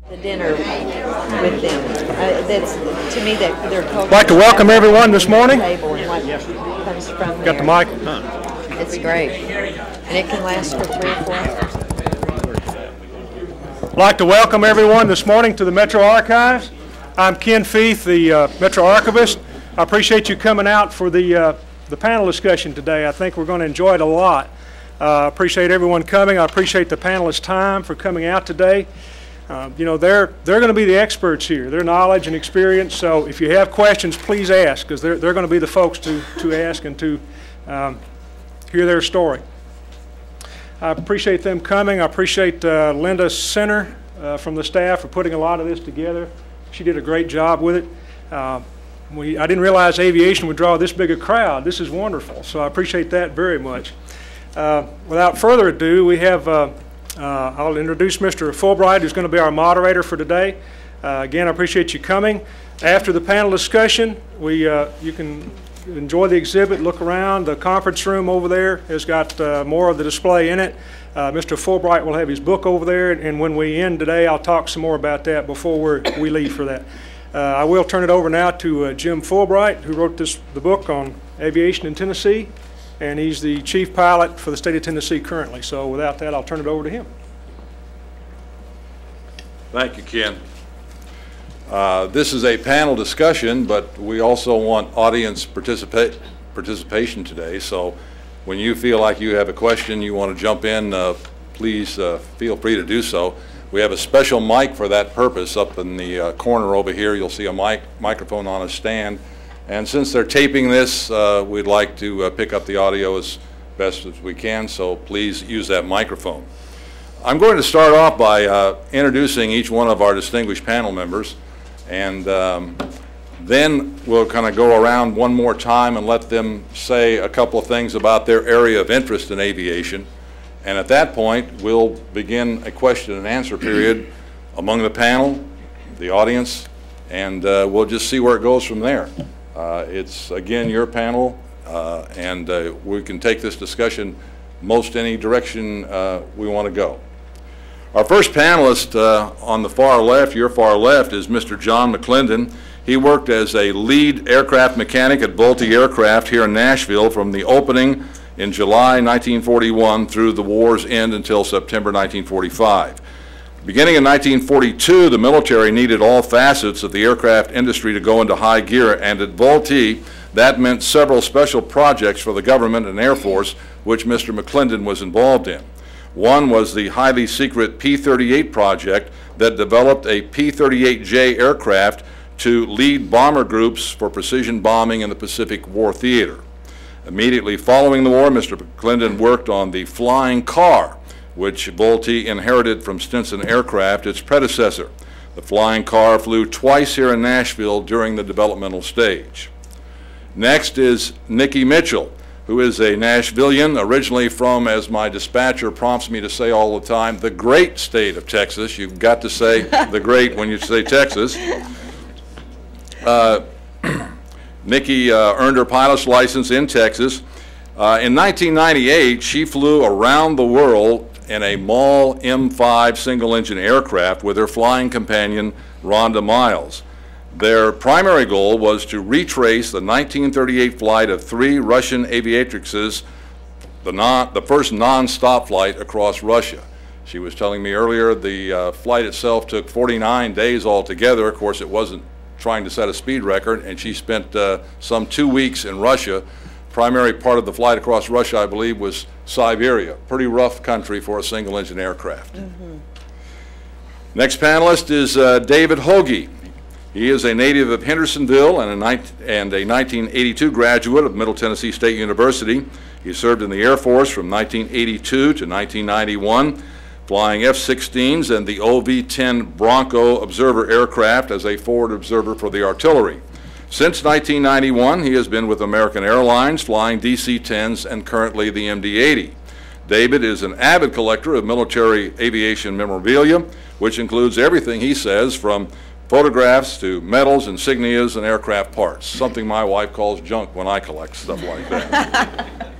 The dinner with them. That's to me that they're culture. I'd like to welcome everyone this morning. Comes from Got the mic? It's great, and it can last for 3 or 4 hours. I'd like to welcome everyone this morning to the Metro Archives. I'm Ken Feith, the Metro Archivist. I appreciate you coming out for the panel discussion today. I think we're going to enjoy it a lot. I appreciate everyone coming. I appreciate the panelists' time for coming out today. You know, they're going to be the experts here, their knowledge and experience. So if you have questions, please ask, because they're going to be the folks to ask and to hear their story. I appreciate them coming. I appreciate Linda Center from the staff for putting a lot of this together. She did a great job with it. I didn't realize aviation would draw this big a crowd. This is wonderful, so I appreciate that very much. Without further ado, we have I'll introduce Mr. Fulbright, who's going to be our moderator for today. Again, I appreciate you coming. After the panel discussion, you can enjoy the exhibit, look around. The conference room over there has got more of the display in it. Mr. Fulbright will have his book over there, and when we end today, I'll talk some more about that before we leave for that. I will turn it over now to Jim Fulbright, who wrote the book on aviation in Tennessee. And he's the chief pilot for the state of Tennessee currently. So without that, I'll turn it over to him. Thank you, Ken. This is a panel discussion, but we also want audience participation today. So when you feel like you have a question, you want to jump in, please feel free to do so. We have a special mic for that purpose up in the corner over here. You'll see a microphone on a stand. And since they're taping this, we'd like to pick up the audio as best as we can, so please use that microphone. I'm going to start off by introducing each one of our distinguished panel members, and then we'll kind of go around one more time and let them say a couple of things about their area of interest in aviation. And at that point, we'll begin a question and answer period among the panel, the audience, and we'll just see where it goes from there. It's, again, your panel, and we can take this discussion most any direction we want to go. Our first panelist on the far left, your far left, is Mr. John McClendon. He worked as a lead aircraft mechanic at Vultee Aircraft here in Nashville from the opening in July 1941 through the war's end until September 1945. Beginning in 1942, the military needed all facets of the aircraft industry to go into high gear, and at Vultee, that meant several special projects for the government and Air Force, which Mr. McClendon was involved in. One was the highly secret P-38 project that developed a P-38J aircraft to lead bomber groups for precision bombing in the Pacific War Theater. Immediately following the war, Mr. McClendon worked on the Flying Car, which Vultee inherited from Stinson Aircraft, its predecessor. The Flying Car flew twice here in Nashville during the developmental stage. Next is Nikki Mitchell, who is a Nashvillian, originally from, as my dispatcher prompts me to say all the time, the great state of Texas. You've got to say the great when you say Texas. Nikki earned her pilot's license in Texas. In 1998, she flew around the world in a MAL M5 single-engine aircraft with her flying companion, Rhonda Miles. Their primary goal was to retrace the 1938 flight of 3 Russian aviatrixes, the first non-stop flight across Russia. She was telling me earlier the flight itself took 49 days altogether. Of course, it wasn't trying to set a speed record, and she spent some 2 weeks in Russia. Primary part of the flight across Russia, I believe, was Siberia. Pretty rough country for a single-engine aircraft. Mm-hmm. Next panelist is David Hoagie. He is a native of Hendersonville and a 1982 graduate of Middle Tennessee State University. He served in the Air Force from 1982 to 1991, flying F-16s and the OV-10 Bronco observer aircraft as a forward observer for the artillery. Since 1991, he has been with American Airlines, flying DC-10s and currently the MD-80. David is an avid collector of military aviation memorabilia, which includes everything he says, from photographs to medals, insignias, and aircraft parts, something my wife calls junk when I collect stuff like that.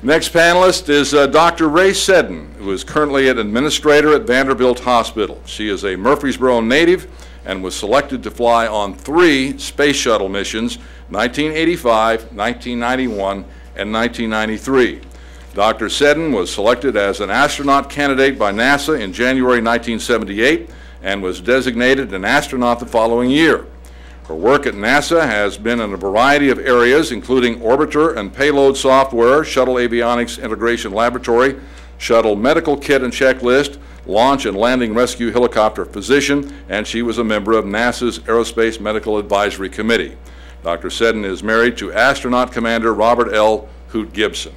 Next panelist is Dr. Ray Seddon, who is currently an administrator at Vanderbilt Hospital. She is a Murfreesboro native and was selected to fly on 3 space shuttle missions, 1985, 1991, and 1993. Dr. Seddon was selected as an astronaut candidate by NASA in January 1978 and was designated an astronaut the following year. Her work at NASA has been in a variety of areas, including orbiter and payload software, shuttle avionics integration laboratory, shuttle medical kit and checklist, launch and landing rescue helicopter physician, and she was a member of NASA's Aerospace Medical Advisory Committee. Dr. Seddon is married to astronaut commander Robert L. Hoot Gibson.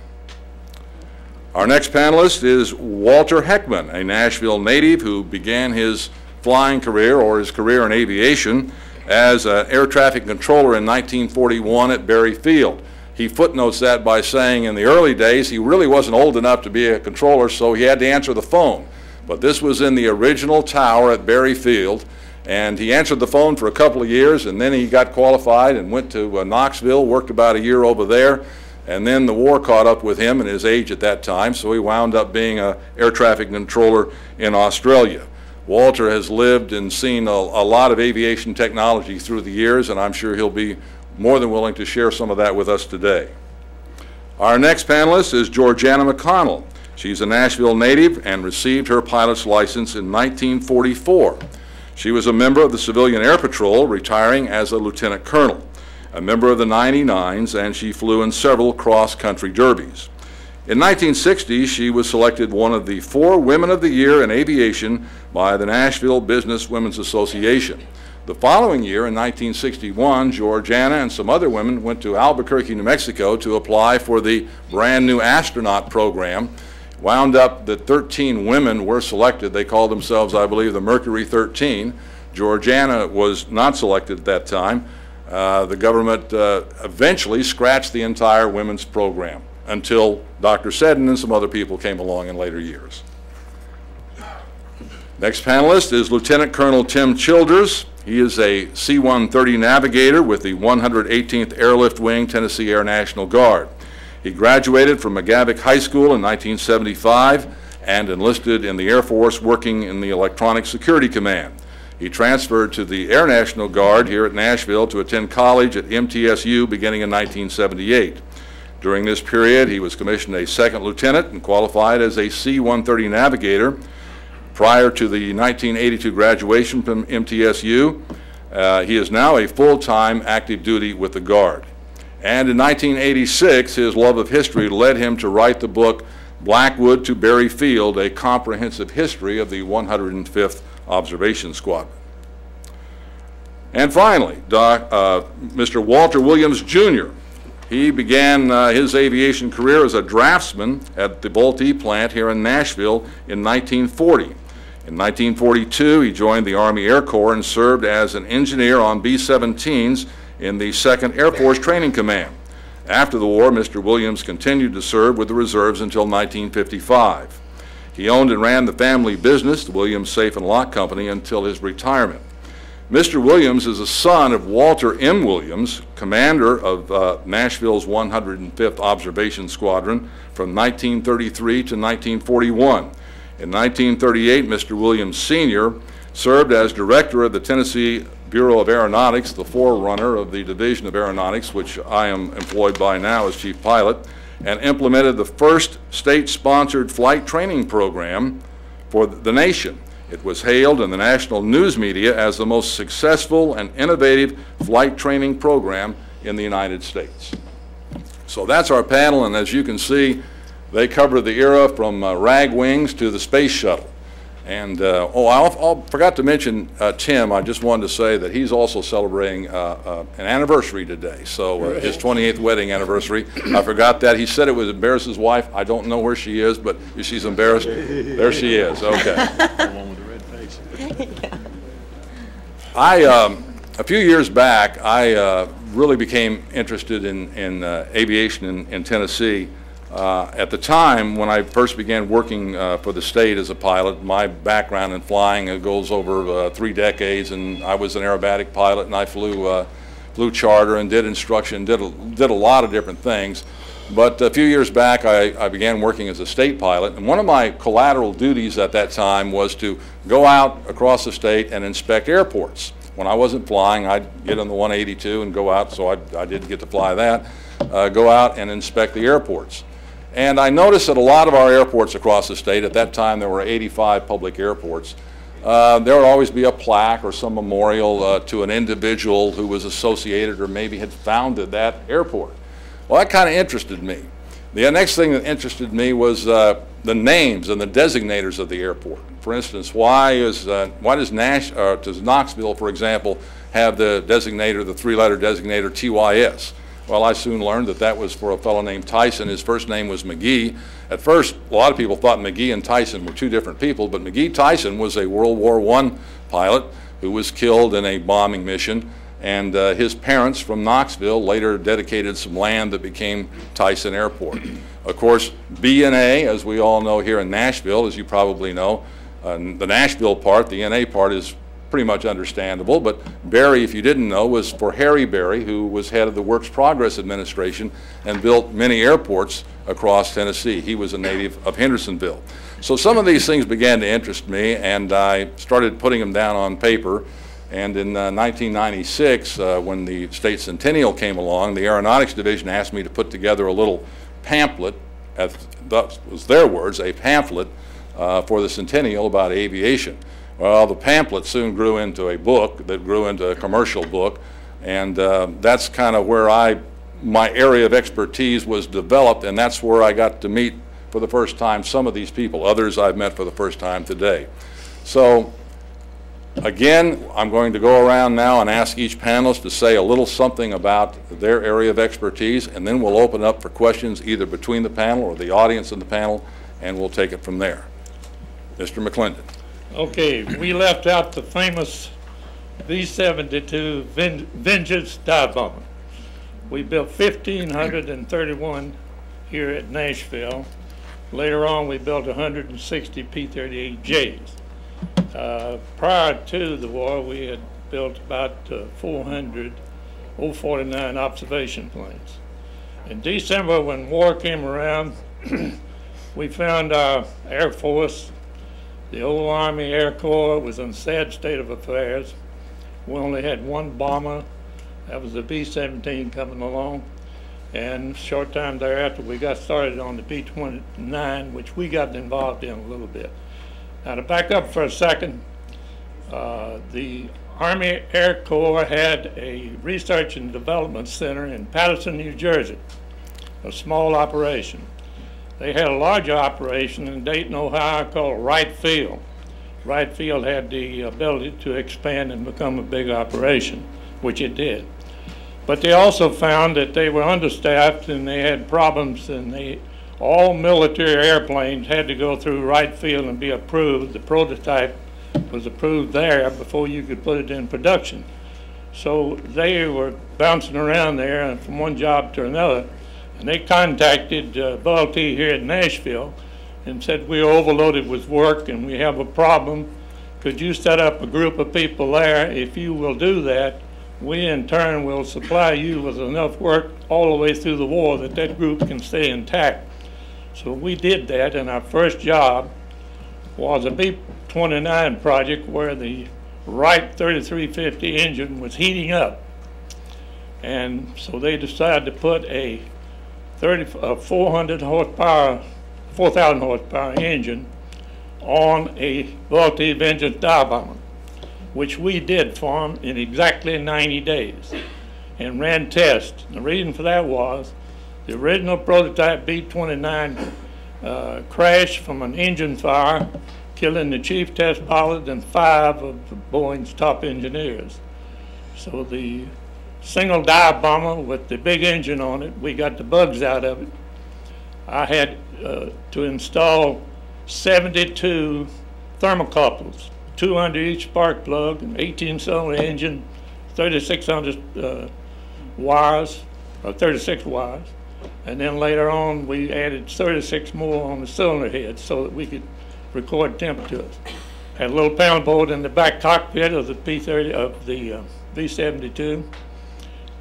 Our next panelist is Walter Heckman, a Nashville native who began his flying career, or his career in aviation, as an air traffic controller in 1941 at Berry Field. He footnotes that by saying in the early days he really wasn't old enough to be a controller, so he had to answer the phone. But this was in the original tower at Berry Field, and he answered the phone for a couple of years, and then he got qualified and went to Knoxville, worked about a year over there, and then the war caught up with him and his age at that time, so he wound up being an air traffic controller in Australia. Walter has lived and seen a lot of aviation technology through the years, and I'm sure he'll be more than willing to share some of that with us today. Our next panelist is Georgiana McConnell. She's a Nashville native and received her pilot's license in 1944. She was a member of the Civilian Air Patrol, retiring as a lieutenant colonel, a member of the 99s, and she flew in several cross-country derbies. In 1960, she was selected one of the 4 Women of the Year in Aviation by the Nashville Business Women's Association. The following year, in 1961, Georgiana and some other women went to Albuquerque, New Mexico to apply for the brand new astronaut program. Wound up that 13 women were selected. They called themselves, I believe, the Mercury 13. Georgiana was not selected at that time. The government eventually scratched the entire women's program until Dr. Seddon and some other people came along in later years. Next panelist is Lieutenant Colonel Tim Childers. He is a C-130 navigator with the 118th Airlift Wing, Tennessee Air National Guard. He graduated from McGavick High School in 1975 and enlisted in the Air Force working in the Electronic Security Command. He transferred to the Air National Guard here at Nashville to attend college at MTSU beginning in 1978. During this period, he was commissioned a second lieutenant and qualified as a C-130 navigator. Prior to the 1982 graduation from MTSU, he is now a full-time active duty with the Guard. And in 1986, his love of history led him to write the book Blackwood to Berry Field, a comprehensive history of the 105th Observation Squadron. And finally, Mr. Walter Williams, Jr. He began his aviation career as a draftsman at the Vultee plant here in Nashville in 1940. In 1942, he joined the Army Air Corps and served as an engineer on B-17s in the 2nd Air Force Training Command. After the war, Mr. Williams continued to serve with the reserves until 1955. He owned and ran the family business, the Williams Safe and Lock Company, until his retirement. Mr. Williams is a son of Walter M. Williams, commander of Nashville's 105th Observation Squadron from 1933 to 1941. In 1938, Mr. Williams Sr. served as director of the Tennessee Bureau of Aeronautics, the forerunner of the Division of Aeronautics, which I am employed by now as chief pilot, and implemented the first state-sponsored flight training program for the nation. It was hailed in the national news media as the most successful and innovative flight training program in the United States. So that's our panel, and as you can see, they cover the era from rag wings to the space shuttle. And, I forgot to mention Tim. I just wanted to say that he's also celebrating an anniversary today. So his 28th wedding anniversary. I forgot that. He said it would embarrass his wife. I don't know where she is, but if she's embarrassed, there she is. Okay. The one with the red face. A few years back, I really became interested in aviation in Tennessee. At the time when I first began working for the state as a pilot, my background in flying goes over 3 decades, and I was an aerobatic pilot, and I flew charter and did instruction, did a lot of different things. But a few years back, I began working as a state pilot, and one of my collateral duties at that time was to go out across the state and inspect airports. When I wasn't flying, I'd get on the 182 and go out, so I did get to fly that, go out and inspect the airports. And I noticed that a lot of our airports across the state, at that time there were 85 public airports, there would always be a plaque or some memorial to an individual who was associated or maybe had founded that airport. Well, that kind of interested me. The next thing that interested me was the names and the designators of the airport. For instance, why does Knoxville, for example, have the designator, the 3-letter designator TYS? Well, I soon learned that that was for a fellow named Tyson. His first name was McGee. At first, a lot of people thought McGee and Tyson were 2 different people, but McGee Tyson was a World War I pilot who was killed in a bombing mission, and his parents from Knoxville later dedicated some land that became Tyson Airport. Of course, B&A, as we all know here in Nashville, as you probably know, the Nashville part, the NA part, is pretty much understandable, but Berry, if you didn't know, was for Harry Berry, who was head of the Works Progress Administration and built many airports across Tennessee. He was a native of Hendersonville. So some of these things began to interest me, and I started putting them down on paper. And in 1996, when the state centennial came along, the Aeronautics Division asked me to put together a little pamphlet, that was their words, a pamphlet for the centennial about aviation. Well, the pamphlet soon grew into a book that grew into a commercial book, and that's kind of where my area of expertise was developed, and that's where I got to meet for the first time some of these people. Others I've met for the first time today. So again, I'm going to go around now and ask each panelist to say a little something about their area of expertise, and then we'll open up for questions either between the panel or the audience and the panel, and we'll take it from there. Mr. McClendon. Okay, we left out the famous V-72 Vengeance dive bomber. We built 1,531 here at Nashville. Later on, we built 160 P-38Js. Prior to the war, we had built about 400 O-49 observation planes. In December, when war came around, we found our Air Force, the old Army Air Corps, was in a sad state of affairs. We only had 1 bomber. That was the B-17 coming along. And a short time thereafter, we got started on the B-29, which we got involved in a little bit. Now, to back up for a second, the Army Air Corps had a research and development center in Paterson, New Jersey, a small operation. They had a larger operation in Dayton, Ohio called Wright Field. Wright Field had the ability to expand and become a big operation, which it did. But they also found that they were understaffed and they had problems, and all military airplanes had to go through Wright Field and be approved. The prototype was approved there before you could put it in production. So they were bouncing around there and from one job to another. And they contacted Bell T here in Nashville and said, we're overloaded with work and we have a problem. Could you set up a group of people there? If you will do that, we in turn will supply you with enough work all the way through the war that that group can stay intact. So we did that, and our first job was a B-29 project where the Wright 3350 engine was heating up. And so they decided to put a 400 horsepower, 4,000 horsepower engine on a Vultee Vengeance dive bomber, which we did for them in exactly 90 days and ran tests. The reason for that was the original prototype B-29 crashed from an engine fire, killing the chief test pilot and 5 of Boeing's top engineers. So the single dive bomber with the big engine on it, we got the bugs out of it. I had to install 72 thermocouples, 2 under each spark plug, an 18-cylinder engine, 3,600 wires, or 36 wires. And then later on, we added 36 more on the cylinder head so that we could record temperatures. Had a little panel board in the back cockpit of the P-30 of the V-72,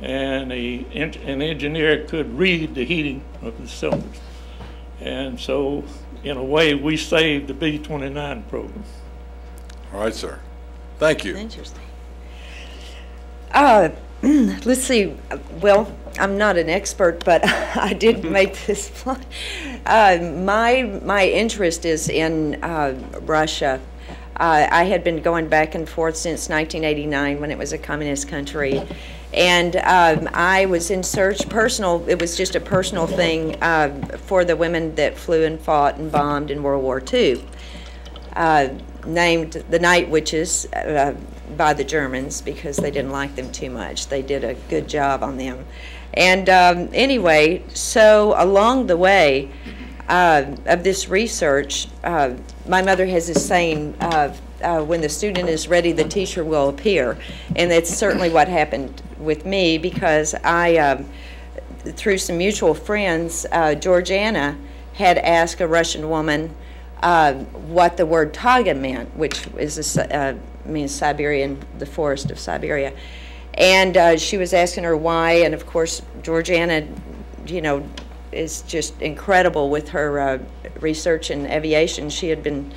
and an engineer could read the heating of the cylinders. And so, in a way, we saved the B-29 program. All right, sir. Thank you. Interesting. Let's see. Well, I'm not an expert, but I did make this flight. My interest is in Russia. I had been going back and forth since 1989 when it was a communist country. And I was in search, it was just a personal thing for the women that flew and fought and bombed in World War II, named the Night Witches by the Germans because they didn't like them too much. They did a good job on them. And anyway, so along the way of this research, my mother has this saying, when the student is ready, the teacher will appear. And that's certainly what happened with me because I, through some mutual friends, Georgiana had asked a Russian woman what the word taiga meant, which is means Siberian, the forest of Siberia. And she was asking her why, and of course Georgiana, you know, is just incredible with her research in aviation. She had been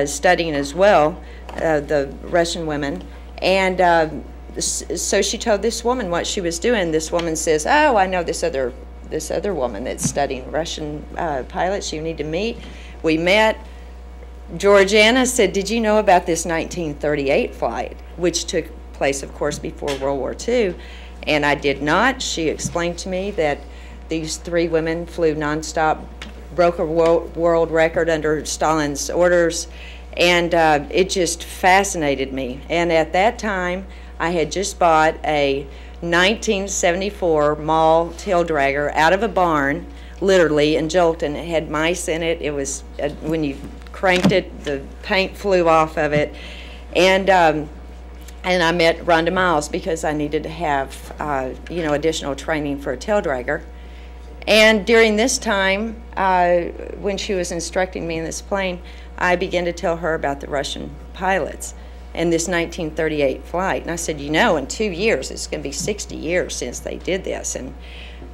studying as well, the Russian women, and so she told this woman what she was doing. This woman says, "Oh, I know this other woman that's studying Russian pilots. You need to meet." We met. Georgiana said, "Did you know about this 1938 flight, which took place, of course, before World War II?" And I did not. She explained to me that these 3 women flew nonstop, broke a world record under Stalin's orders, and it just fascinated me. And at that time, I had just bought a 1974 Mahle tail dragger out of a barn, literally, in Jolton. It had mice in it. It was, when you cranked it, the paint flew off of it. And I met Rhonda Miles because I needed to have, you know, additional training for a tail dragger. And during this time, when she was instructing me in this plane, I began to tell her about the Russian pilots and this 1938 flight. And I said, you know, in 2 years, it's going to be 60 years since they did this. And,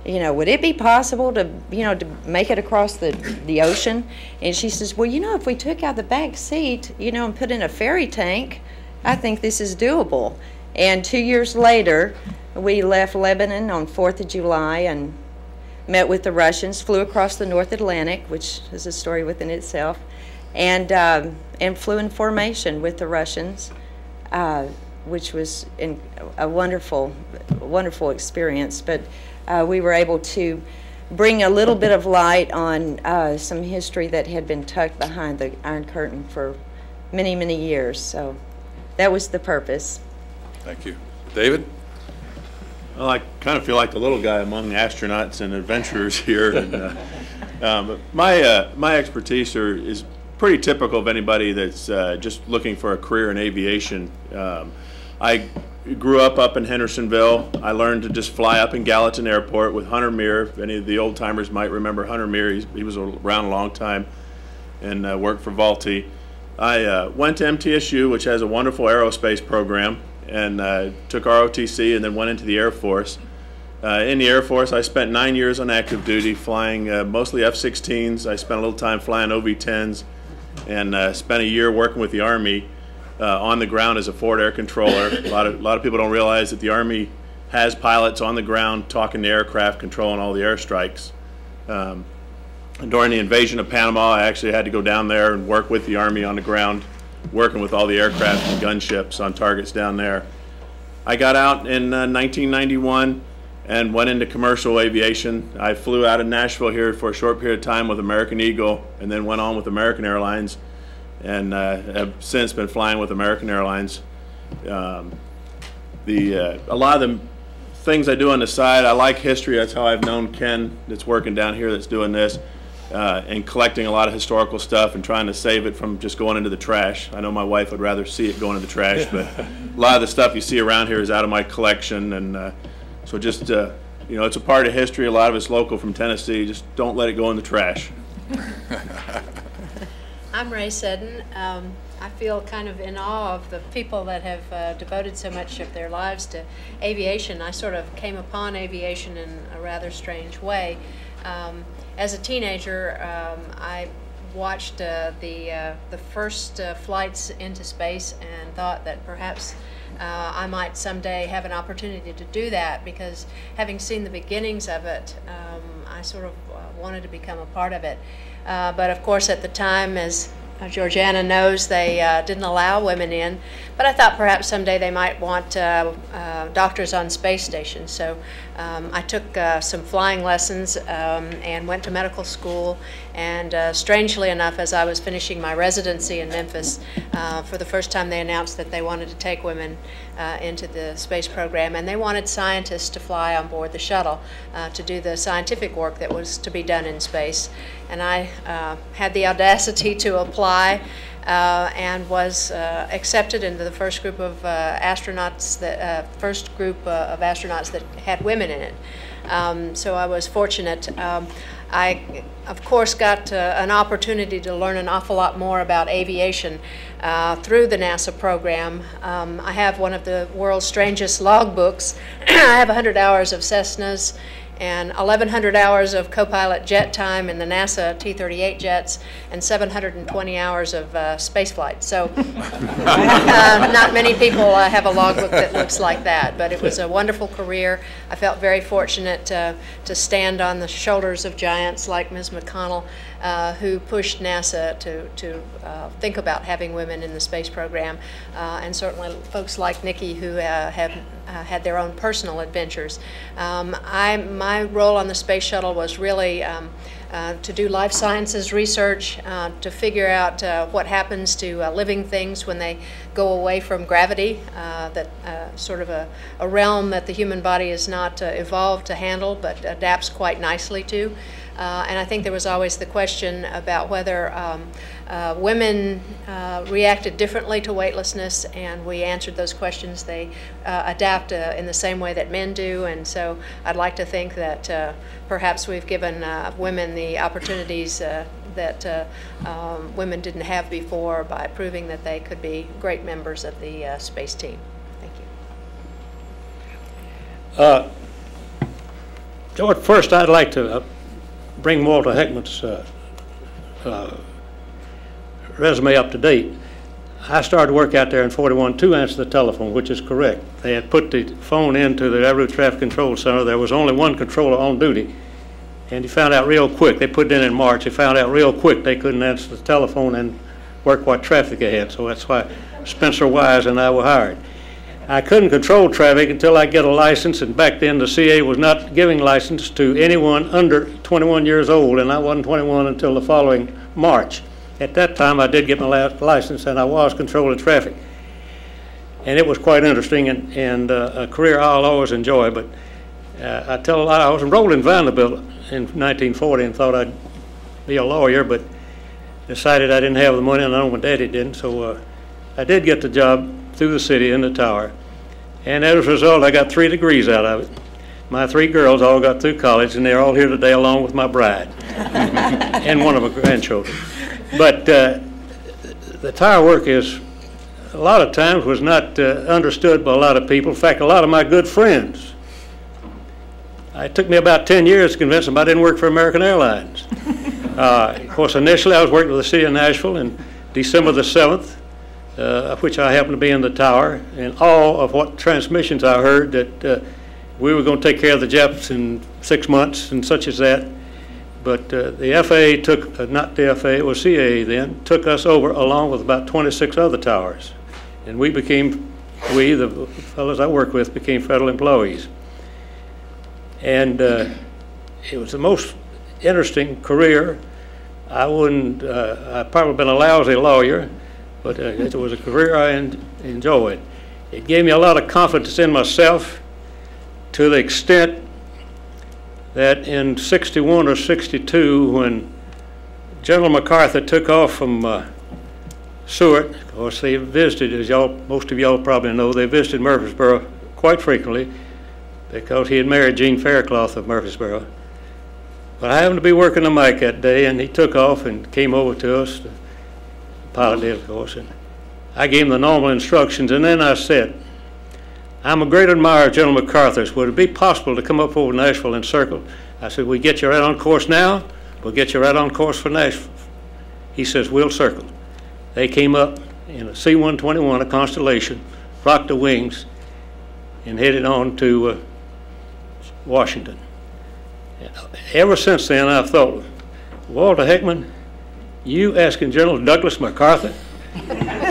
you know, would it be possible to, you know, to make it across the ocean? And she says, well, you know, if we took out the back seat, you know, and put in a ferry tank, I think this is doable. And 2 years later, we left Lebanon on 4th of July and met with the Russians, flew across the North Atlantic, which is a story within itself, and flew in formation with the Russians, which was a wonderful, wonderful experience. But we were able to bring a little bit of light on some history that had been tucked behind the Iron Curtain for many, many years. So that was the purpose. Thank you. David? Well, I kind of feel like the little guy among the astronauts and adventurers here. And, but my expertise is pretty typical of anybody that's just looking for a career in aviation. I grew up in Hendersonville. I learned to just fly up in Gallatin Airport with Hunter Meir. If any of the old timers might remember Hunter Meir, he was around a long time and worked for Vultee. I went to MTSU, which has a wonderful aerospace program, and took ROTC and then went into the Air Force. In the Air Force, I spent 9 years on active duty flying mostly F-16s. I spent a little time flying OV-10s and spent a year working with the Army on the ground as a forward air controller. A lot of people don't realize that the Army has pilots on the ground talking to aircraft, controlling all the airstrikes. During the invasion of Panama, I actually had to go down there and work with the Army on the ground, working with all the aircraft and gunships on targets down there. I got out in 1991 and went into commercial aviation. I flew out of Nashville here for a short period of time with American Eagle, and then went on with American Airlines, and have since been flying with American Airlines. A lot of the things I do on the side, I like history. That's how I've known Ken that's working down here that's doing this, and collecting a lot of historical stuff and trying to save it from just going into the trash. I know my wife would rather see it going into the trash, but a lot of the stuff you see around here is out of my collection, and so just, you know, it's a part of history. A lot of it's local from Tennessee. Just don't let it go in the trash. I'm Ray Seddon. I feel kind of in awe of the people that have devoted so much of their lives to aviation. I sort of came upon aviation in a rather strange way. As a teenager, I watched the first flights into space and thought that perhaps I might someday have an opportunity to do that, because having seen the beginnings of it, I sort of wanted to become a part of it. But of course at the time, as Georgiana knows, they didn't allow women in, but I thought perhaps someday they might want doctors on space stations. So I took some flying lessons and went to medical school, and strangely enough, as I was finishing my residency in Memphis, for the first time they announced that they wanted to take women into the space program, and they wanted scientists to fly on board the shuttle to do the scientific work that was to be done in space. And I had the audacity to apply and was accepted into the first group of astronauts that that had women in it. So I was fortunate. I, of course, got an opportunity to learn an awful lot more about aviation through the NASA program. I have one of the world's strangest logbooks. I have 100 hours of Cessnas and 1,100 hours of co-pilot jet time in the NASA T-38 jets, and 720 hours of space flight. So not many people have a logbook that looks like that, but it was a wonderful career. I felt very fortunate to stand on the shoulders of giants like Ms. McConnell, who pushed NASA to think about having women in the space program, and certainly folks like Nikki, who have had their own personal adventures. My role on the space shuttle was really to do life sciences research, to figure out what happens to living things when they go away from gravity, that sort of a realm that the human body is not evolved to handle, but adapts quite nicely to. And I think there was always the question about whether women reacted differently to weightlessness, and we answered those questions. They adapt in the same way that men do, and so I'd like to think that perhaps we've given women the opportunities that women didn't have before by proving that they could be great members of the space team. Thank you. George, first I'd like to bring Walter Heckman's resume up to date. I started work out there in 41 to answer the telephone, which is correct. They had put the phone into the Air Route Traffic Control Center. There was only one controller on duty, and he found out real quick. They put it in March. He found out real quick they couldn't answer the telephone and work what traffic they had, so that's why Spencer Wise and I were hired. I couldn't control traffic until I get a license, and back then the CA was not giving license to anyone under 21 years old, and I wasn't 21 until the following March. At that time I did get my last license, and I was controlling traffic. And it was quite interesting, and a career I'll always enjoy. But I tell a lot, I was enrolled in Vanderbilt in 1940 and thought I'd be a lawyer, but decided I didn't have the money, and I know my daddy didn't, so I did get the job through the city in the tower. And as a result, I got 3 degrees out of it. My 3 girls all got through college, and they're all here today along with my bride and one of my grandchildren. But the tower work is, a lot of times, was not understood by a lot of people. In fact, a lot of my good friends. It took me about 10 years to convince them I didn't work for American Airlines. Of course, initially I was working with the city of Nashville, and December the 7th, of which I happened to be in the tower, and all of what transmissions I heard that we were going to take care of the Japs in 6 months and such as that. But the FAA took, not the FAA, it was CAA then, took us over along with about 26 other towers. And we, the fellows I worked with, became federal employees. And it was the most interesting career. I've probably been a lousy lawyer, but it was a career I enjoyed. It gave me a lot of confidence in myself to the extent that in 61 or 62, when General MacArthur took off from Seward, of course they visited, as most of y'all probably know, they visited Murfreesboro quite frequently because he had married Jean Faircloth of Murfreesboro. But I happened to be working the mic that day, and he took off and came over to us, the pilot did, of course, and I gave him the normal instructions, and then I said, I'm a great admirer of General MacArthur's. Would it be possible to come up over Nashville and circle? I said, we get you right on course now, we'll get you right on course for Nashville. He says, we'll circle. They came up in a C-121, a Constellation, rocked the wings, and headed on to Washington. Ever since then, I've thought, Walter Heckman, you asking General Douglas MacArthur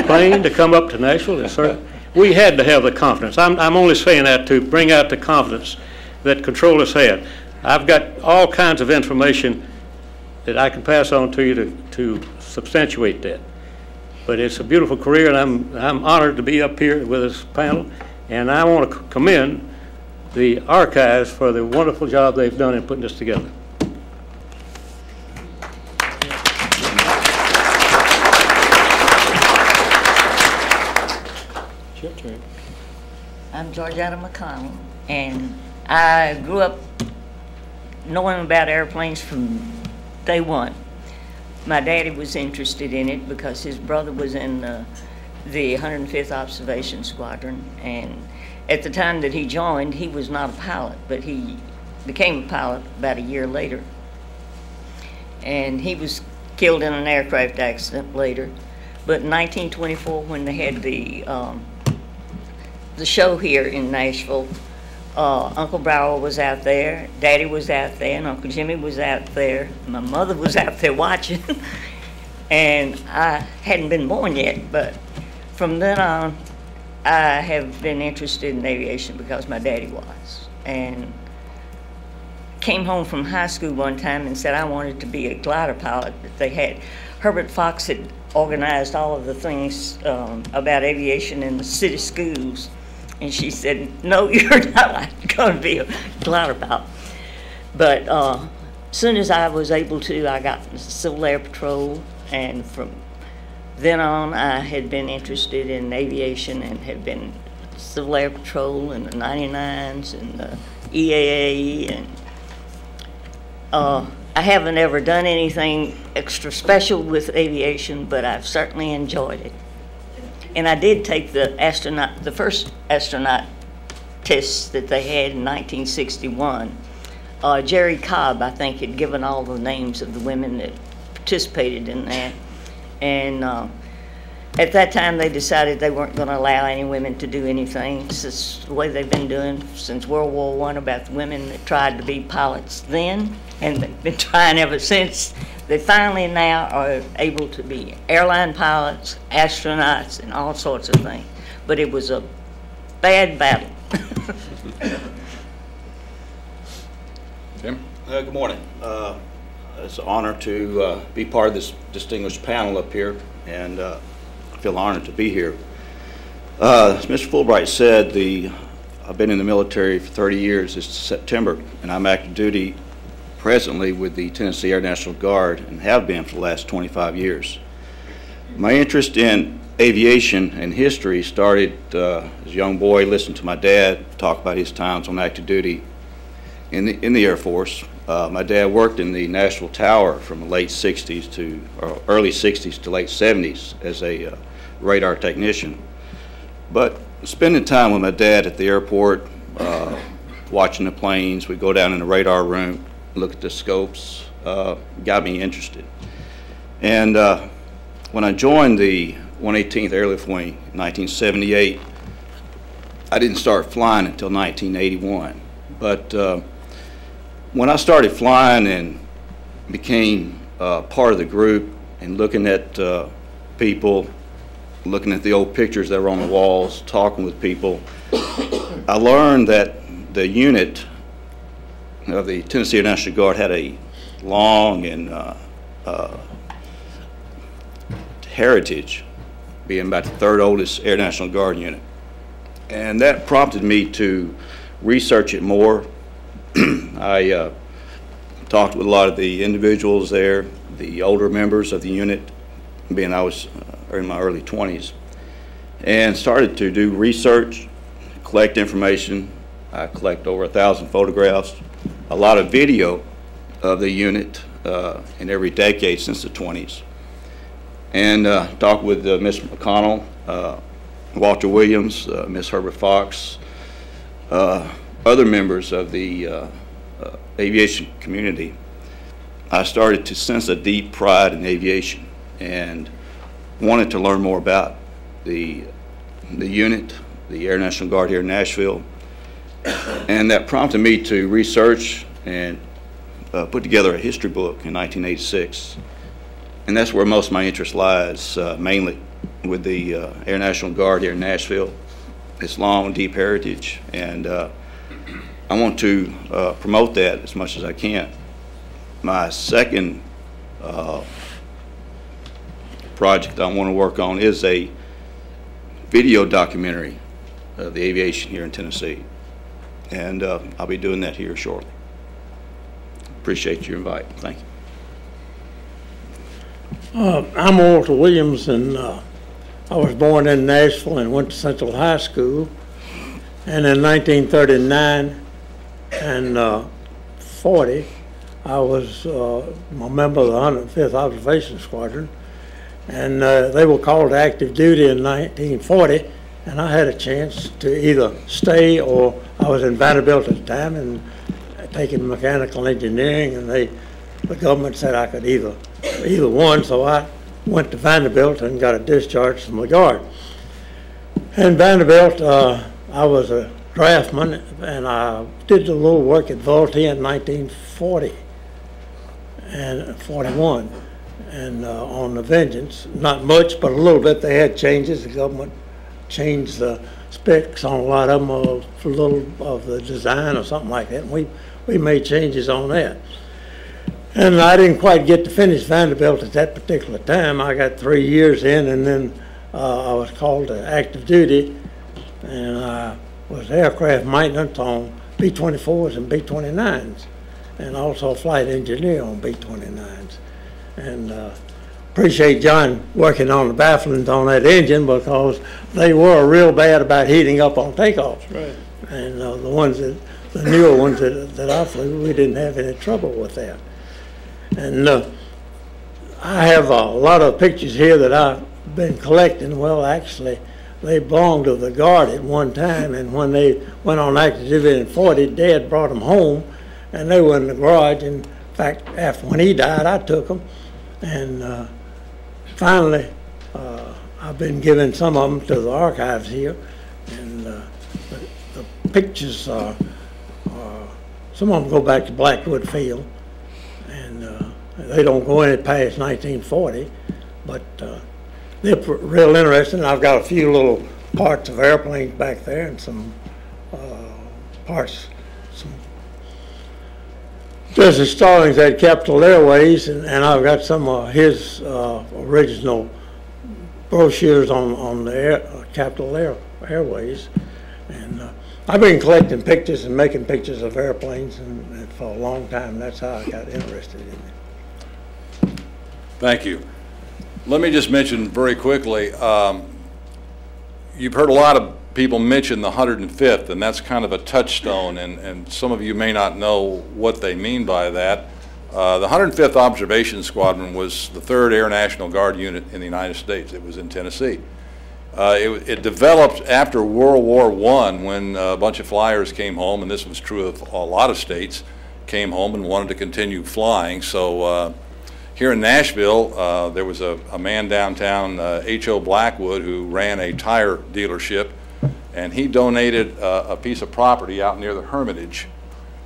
plane to come up to Nashville and circle? We had to have the confidence. I'm only saying that to bring out the confidence that controllers had. I've got all kinds of information that I can pass on to you to substantiate that. But it's a beautiful career, and I'm honored to be up here with this panel, and I want to commend the archives for the wonderful job they've done in putting this together. Your turn. I'm Georgiana McConnell, and I grew up knowing about airplanes from day one. My daddy was interested in it because his brother was in the 105th Observation Squadron, and at the time that he joined, he was not a pilot, but he became a pilot about a year later. And he was killed in an aircraft accident later. But in 1924, when they had the show here in Nashville, Uncle Brower was out there, Daddy was out there, and Uncle Jimmy was out there. My mother was out there watching. And I hadn't been born yet, but from then on, I have been interested in aviation because my daddy was. And came home from high school one time and said I wanted to be a glider pilot that they had. Herbert Fox had organized all of the things about aviation in the city schools. And she said, no, you're not going to be a glider pilot. But as soon as I was able to, I got in the Civil Air Patrol, and from then on, I had been interested in aviation and had been Civil Air Patrol and the 99s and the EAA. And I haven't ever done anything extra special with aviation, but I've certainly enjoyed it. And I did take the first astronaut tests that they had in 1961. Jerry Cobb, I think, had given all the names of the women that participated in that. And at that time, they decided they weren't going to allow any women to do anything. This is the way they've been doing since World War I about the women that tried to be pilots then, and they've been trying ever since. They finally now are able to be airline pilots, astronauts, and all sorts of things. But it was a bad battle. Jim? Good morning. It's an honor to be part of this distinguished panel up here, and I feel honored to be here. As Mr. Fulbright said, I've been in the military for 30 years this September, and I'm active duty presently with the Tennessee Air National Guard and have been for the last 25 years. My interest in aviation and history started as a young boy listening to my dad talk about his times on active duty in the Air Force. My dad worked in the Nashville Tower from the late 60s to, or early 60s to late 70s as a radar technician. But spending time with my dad at the airport, watching the planes, we'd go down in the radar room, look at the scopes, got me interested. And when I joined the 118th Airlift Wing in 1978, I didn't start flying until 1981. But when I started flying and became part of the group and looking at people, looking at the old pictures that were on the walls, talking with people, I learned that the unit of the Tennessee Air National Guard had a long and heritage, being about the third oldest Air National Guard unit. And that prompted me to research it more. I talked with a lot of the individuals there, the older members of the unit, being I was in my early 20s, and started to do research, collect information. I collect over 1,000 photographs, a lot of video of the unit in every decade since the 20s. And talked with Ms. McConnell, Walter Williams, Ms. Herbert Fox, other members of the aviation community. I started to sense a deep pride in aviation and wanted to learn more about the unit, the Air National Guard here in Nashville. And that prompted me to research and put together a history book in 1986. And that's where most of my interest lies, mainly with the Air National Guard here in Nashville, its long, deep heritage. And I want to promote that as much as I can. My second project I want to work on is a video documentary of the aviation here in Tennessee. And I'll be doing that here shortly. Appreciate your invite. Thank you. I'm Walter Williams, and I was born in Nashville and went to Central High School. And in 1939 and 40, I was a member of the 105th Observation Squadron. And they were called to active duty in 1940, and I had a chance to either stay, or I was in Vanderbilt at the time and taking mechanical engineering, and the government said I could either one, so I went to Vanderbilt and got a discharge from the Guard. In Vanderbilt, I was a draftman, and I did a little work at Vultee in 1940 and 41. And on the Vengeance, not much, but a little bit. They had changes. The government changed the specs on a lot of them, a little of the design or something like that. And we made changes on that. And I didn't quite get to finish Vanderbilt at that particular time. I got 3 years in, and then I was called to active duty, and I was aircraft maintenance on B-24s and B-29s, and also a flight engineer on B-29s. And appreciate John working on the bafflings on that engine, because they were real bad about heating up on takeoff. Right. And the newer ones that I flew, we didn't have any trouble with that. And I have a lot of pictures here that I've been collecting. Well, actually, they belonged to the Guard at one time, and when they went on active duty in 40, Dad brought them home, and they were in the garage. In fact, when he died, I took them. And finally, I've been giving some of them to the archives here, and the pictures some of them go back to Blackwood Field, and they don't go any past 1940, but they're real interesting. I've got a few little parts of airplanes back there, and some parts. There's the Starlings at Capital Airways, and I've got some of his original brochures on the Capital Airways. And I've been collecting pictures and making pictures of airplanes and for a long time. That's how I got interested in it. Thank you. Let me just mention very quickly, you've heard a lot of people mention the 105th, and that's kind of a touchstone, and some of you may not know what they mean by that. The 105th Observation Squadron was the 3rd Air National Guard unit in the United States. It was in Tennessee. It developed after World War I, when a bunch of flyers came home, and this was true of a lot of states, came home and wanted to continue flying. So here in Nashville, there was a man downtown, H.O. Blackwood, who ran a tire dealership, and he donated a piece of property out near the Hermitage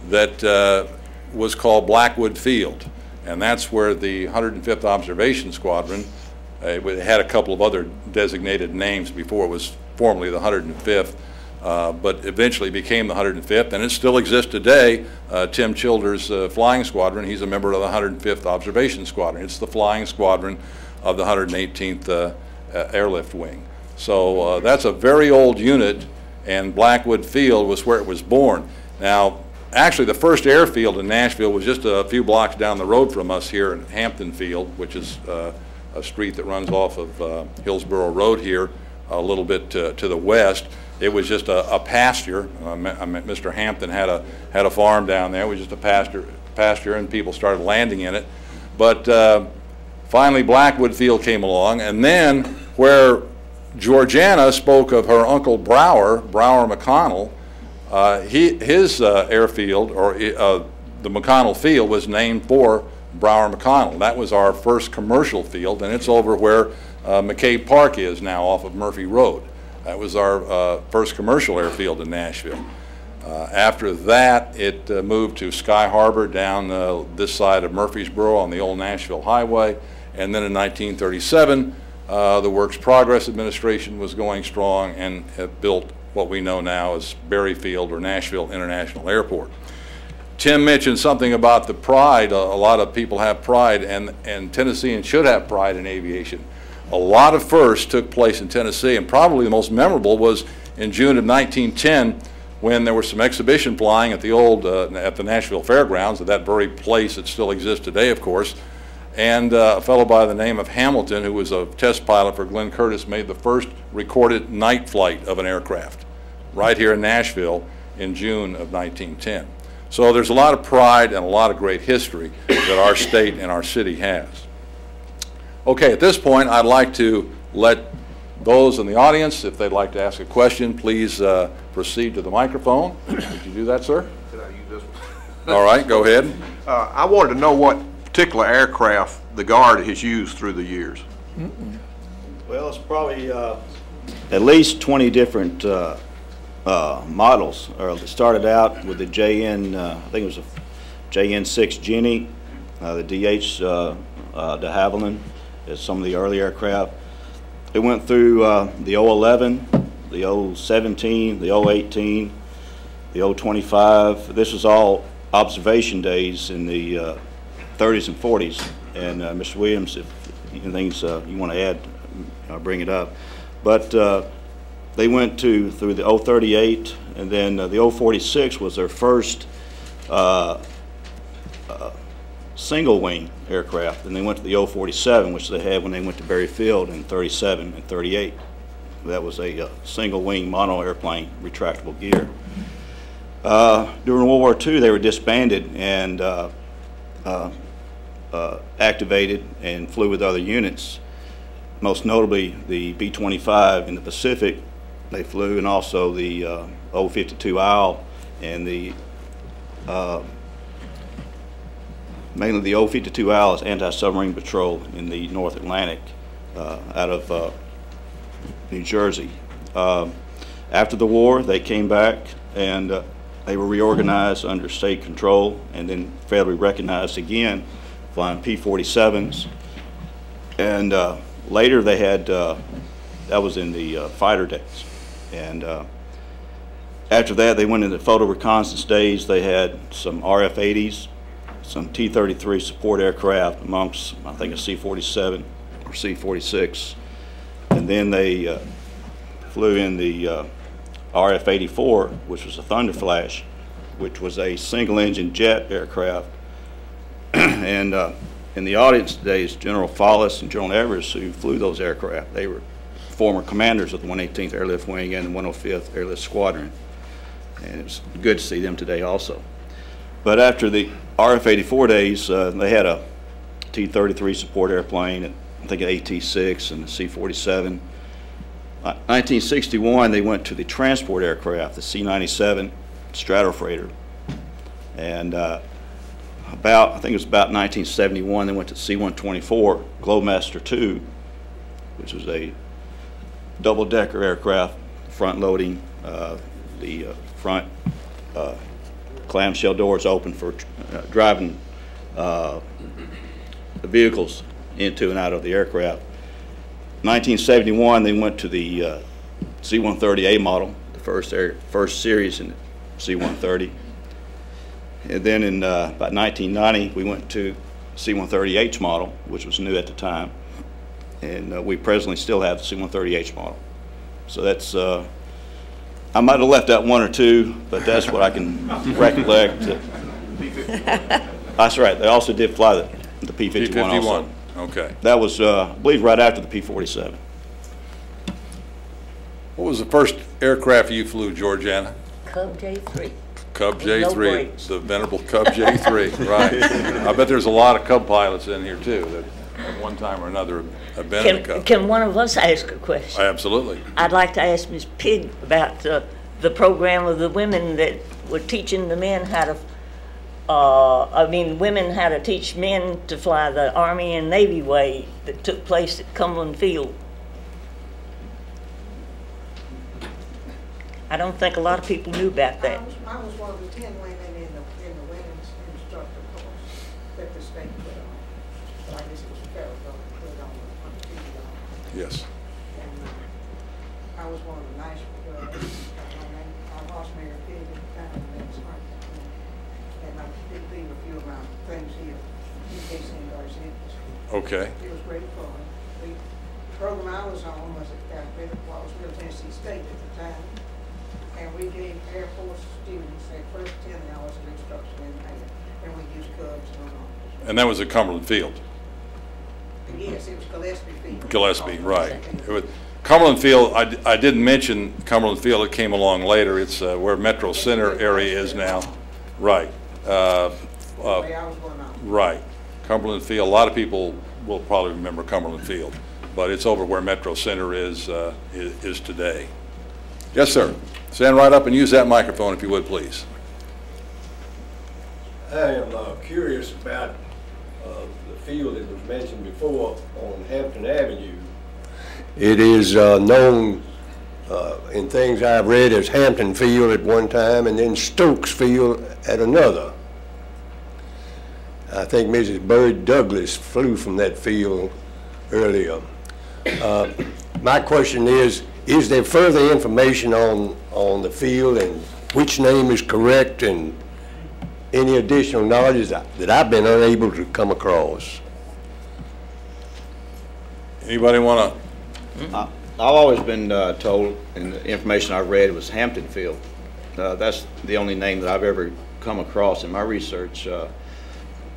that was called Blackwood Field, and that's where the 105th Observation Squadron, it had a couple of other designated names before it was formally the 105th, but eventually became the 105th, and it still exists today. Tim Childers' flying squadron, he's a member of the 105th Observation Squadron. It's the flying squadron of the 118th Airlift Wing. So that's a very old unit, and Blackwood Field was where it was born. Now, actually, the first airfield in Nashville was just a few blocks down the road from us here in Hampton Field, which is a street that runs off of Hillsborough Road here, a little bit to the west. It was just a pasture. Mr. Hampton had a farm down there. It was just a pasture, and people started landing in it. But finally, Blackwood Field came along, and then where Georgiana spoke of her uncle Brower McConnell, his airfield, or the McConnell Field, was named for Brower McConnell. That was our first commercial field, and it's over where McCabe Park is now off of Murphy Road. That was our first commercial airfield in Nashville. After that, it moved to Sky Harbor down this side of Murfreesboro on the old Nashville Highway, and then in 1937, the Works Progress Administration was going strong and built what we know now as Berry Field or Nashville International Airport. Tim mentioned something about the pride. A lot of people have pride, and Tennesseans should have pride in aviation. A lot of firsts took place in Tennessee, and probably the most memorable was in June of 1910 when there was some exhibition flying at the old, at the Nashville Fairgrounds, at that very place that still exists today, of course. And a fellow by the name of Hamilton, who was a test pilot for Glenn Curtiss, made the first recorded night flight of an aircraft right here in Nashville in June of 1910. So there's a lot of pride and a lot of great history that our state and our city has. Okay, at this point, I'd like to let those in the audience, if they'd like to ask a question, please proceed to the microphone. Would you do that, sir? Could I use this one? All right, go ahead. I wanted to know what particular aircraft the Guard has used through the years. Well, it's probably at least 20 different models. It started out with the JN, I think it was a JN6 Jenny, the DH de Havilland, as some of the early aircraft. It went through the 011, the 017, the 018, the 025. This was all observation days in the 30s and 40s. And Mr. Williams, if anything you want to add, bring it up. But they went through the 038, and then the 046 was their first single wing aircraft, and they went to the 047, which they had when they went to Berry Field in 37 and 38. That was a single wing mono airplane, retractable gear. During World War II, they were disbanded and activated and flew with other units, most notably the B-25 in the Pacific. They flew, and also the 052 Owl and the mainly the 052 Owl is anti-submarine patrol in the North Atlantic out of New Jersey. After the war, they came back and they were reorganized under state control and then federally recognized again, flying P-47s. And later they had, that was in the fighter days. And after that, they went into photo reconnaissance days. They had some RF-80s, some T-33 support aircraft amongst, I think, a C-47 or C-46. And then they flew in the RF-84, which was a Thunder Flash, which was a single-engine jet aircraft. And in the audience today is General Follis and General Everest, who flew those aircraft. They were former commanders of the 118th Airlift Wing and the 105th Airlift Squadron. And it's good to see them today also. But after the RF-84 days, they had a T-33 support airplane, I think an AT-6 and a C-47. 1961, they went to the transport aircraft, the C-97 Stratofreighter. And I think it was about 1971, they went to C-124 Globemaster II, which was a double-decker aircraft, front-loading, the front clamshell doors open for driving vehicles into and out of the aircraft. 1971, they went to the C-130A model, the first series in C-130. And then in about 1990, we went to C-130H model, which was new at the time. And we presently still have the C-130H model. So that's, I might have left out one or two, but that's what I can recollect. That's right. They also did fly the P-51 P-51, also. okay. That was, I believe, right after the P-47. What was the first aircraft you flew, Georgiana? Cub J3. Cub With no J3, brakes. the venerable Cub J3, right. I bet there's a lot of Cub pilots in here too that at one time or another have been in a Cub. Can one of us ask a question? Absolutely. I'd like to ask Ms. Pigg about the program of the women that were teaching the men how to, women how to teach men to fly the Army and Navy way that took place at Cumberland Field. I don't think a lot of people knew about that. I was one of the 10 women in the women's instructor course that the state put on. So I guess it was the federal government put on the TV on. Yes. And I was one of the Nashville girls. I lost Mary Pigg at the time, and that's hard. And I did leave a few of my things here in case anybody's interested. Okay. It was great fun. The program I was on was at Middle Tennessee State at the time. And we gave Air Force students their first 10 hours of instruction in there, and we used Cubs and all. And that was at Cumberland Field. Yes, it was Gillespie Field. Gillespie, right. It was, Cumberland Field, I didn't mention Cumberland Field, it came along later. It's where Metro Center area is now. Right. The way I was going on. Right. Cumberland Field, a lot of people will probably remember Cumberland Field, but it's over where Metro Center is today. Yes, sir. Stand right up and use that microphone if you would, please. I am curious about the field that was mentioned before on Hampton Avenue. It is known in things I've read as Hampton Field at one time and then Stokes Field at another. I think Mrs. Bird Douglas flew from that field earlier. My question is there further information on the field and which name is correct and any additional knowledge that I've been unable to come across? Anybody want to? I've always been told, and the information I've read was Hampton Field. That's the only name that I've ever come across in my research.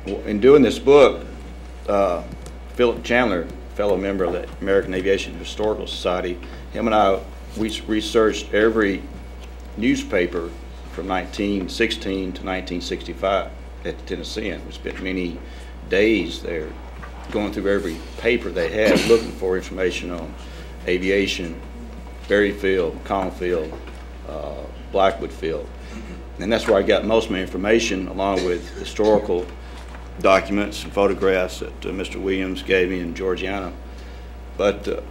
In doing this book, Philip Chandler, fellow member of the American Aviation Historical Society, him and I, we researched every newspaper from 1916 to 1965 at the Tennessean. We spent many days there going through every paper they had, looking for information on aviation, Berry Field, Connell Field, Blackwood Field. And that's where I got most of my information, along with historical documents and photographs that Mr. Williams gave me and Georgiana. But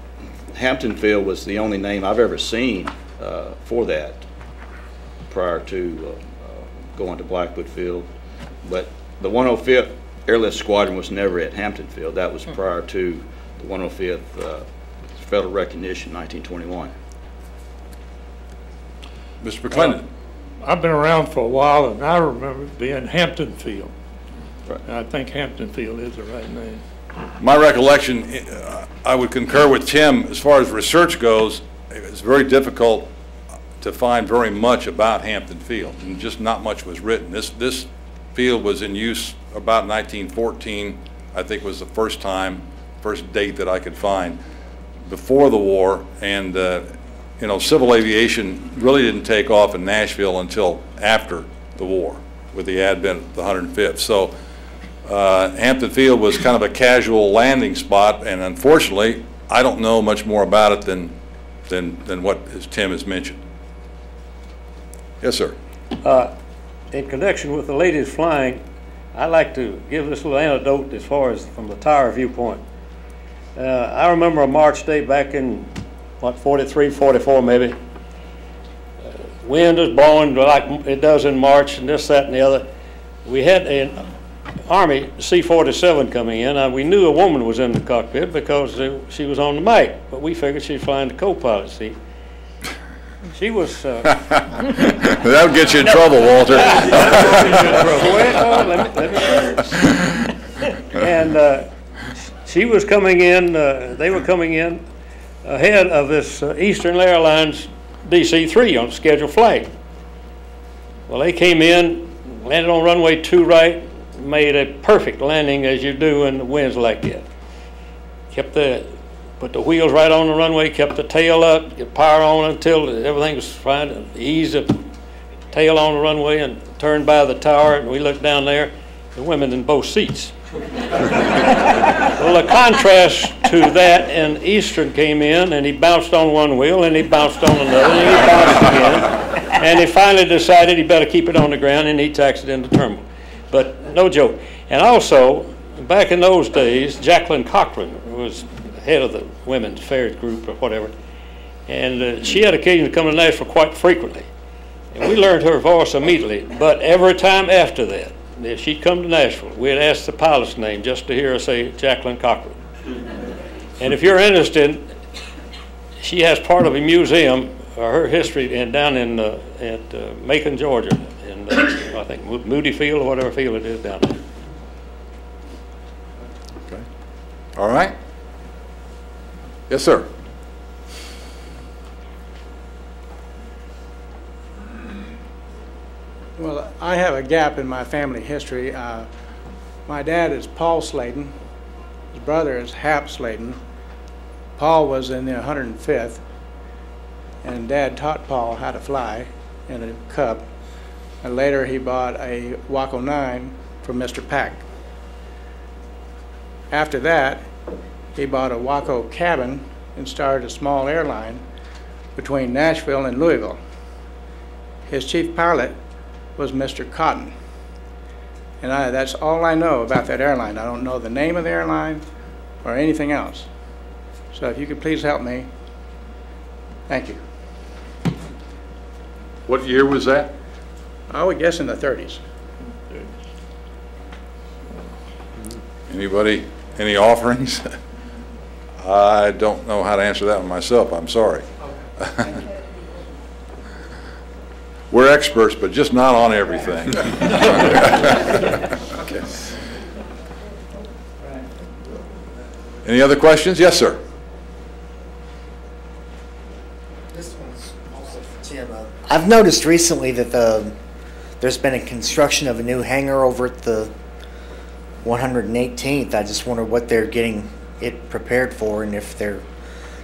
Hampton Field was the only name I've ever seen for that prior to going to Blackwood Field. But the 105th Airlift Squadron was never at Hampton Field. That was prior to the 105th Federal Recognition, 1921. Mr. McClendon. I've been around for a while, and I remember it being Hampton Field. Right. And I think Hampton Field is the right name. My recollection, I would concur with Tim, as far as research goes, it's very difficult to find very much about Hampton Field, and just not much was written. This field was in use about 1914, I think was the first date that I could find before the war, and you know, civil aviation really didn't take off in Nashville until after the war, with the advent of the 105th. So Hampton Field was kind of a casual landing spot, and unfortunately, I don't know much more about it than what Tim has mentioned. Yes, sir. In connection with the ladies flying, I'd like to give this little anecdote as far as from the tower viewpoint. I remember a March day back in, what, 43, 44 maybe. Wind was blowing like it does in March, and this, that, and the other. We had an Army C-47 coming in. We knew a woman was in the cockpit because she was on the mic, but we figured she'd fly in the co-pilot seat. She was. That'll get you in trouble, Walter. And she was coming in, they were coming in ahead of this Eastern Airlines DC-3 on scheduled flight. Well, they came in, landed on runway 2 right, made a perfect landing as you do in the winds like that. Put the wheels right on the runway, kept the tail up, get power on until everything was fine. Ease the tail on the runway and turned by the tower, and we looked down there, the women in both seats. Well, the contrast to that, and Eastern came in, and he bounced on one wheel, and he bounced on another, and he bounced again, and he finally decided he better keep it on the ground, and he taxied into terminal. But no joke. And also, back in those days, Jacqueline Cochran was head of the women's affairs group or whatever, and she had occasion to come to Nashville quite frequently, and we learned her voice immediately. But every time after that, if she'd come to Nashville, we'd ask the pilot's name just to hear her say Jacqueline Cochran. And if you're interested, she has part of a museum, her history, and down in at Macon, Georgia, in I think Moody Field or whatever field it is down there. Okay. All right. Yes, sir. Well, I have a gap in my family history. My dad is Paul Sladen. His brother is Hap Sladen. Paul was in the 105th, and Dad taught Paul how to fly in a Cub. And later he bought a Waco 9 from Mr. Pack. After that, he bought a Waco cabin and started a small airline between Nashville and Louisville. His chief pilot was Mr. Cotton. And that's all I know about that airline. I don't know the name of the airline or anything else. So if you could please help me, thank you. What year was that? I would guess in the 30s. Anybody, any offerings? I don't know how to answer that one myself, I'm sorry. We're experts, but just not on everything. Okay. Any other questions? Yes, sir. This one's also for Tim. I've noticed recently that there's been a construction of a new hangar over at the 118th. I just wonder what they're getting it prepared for and if they're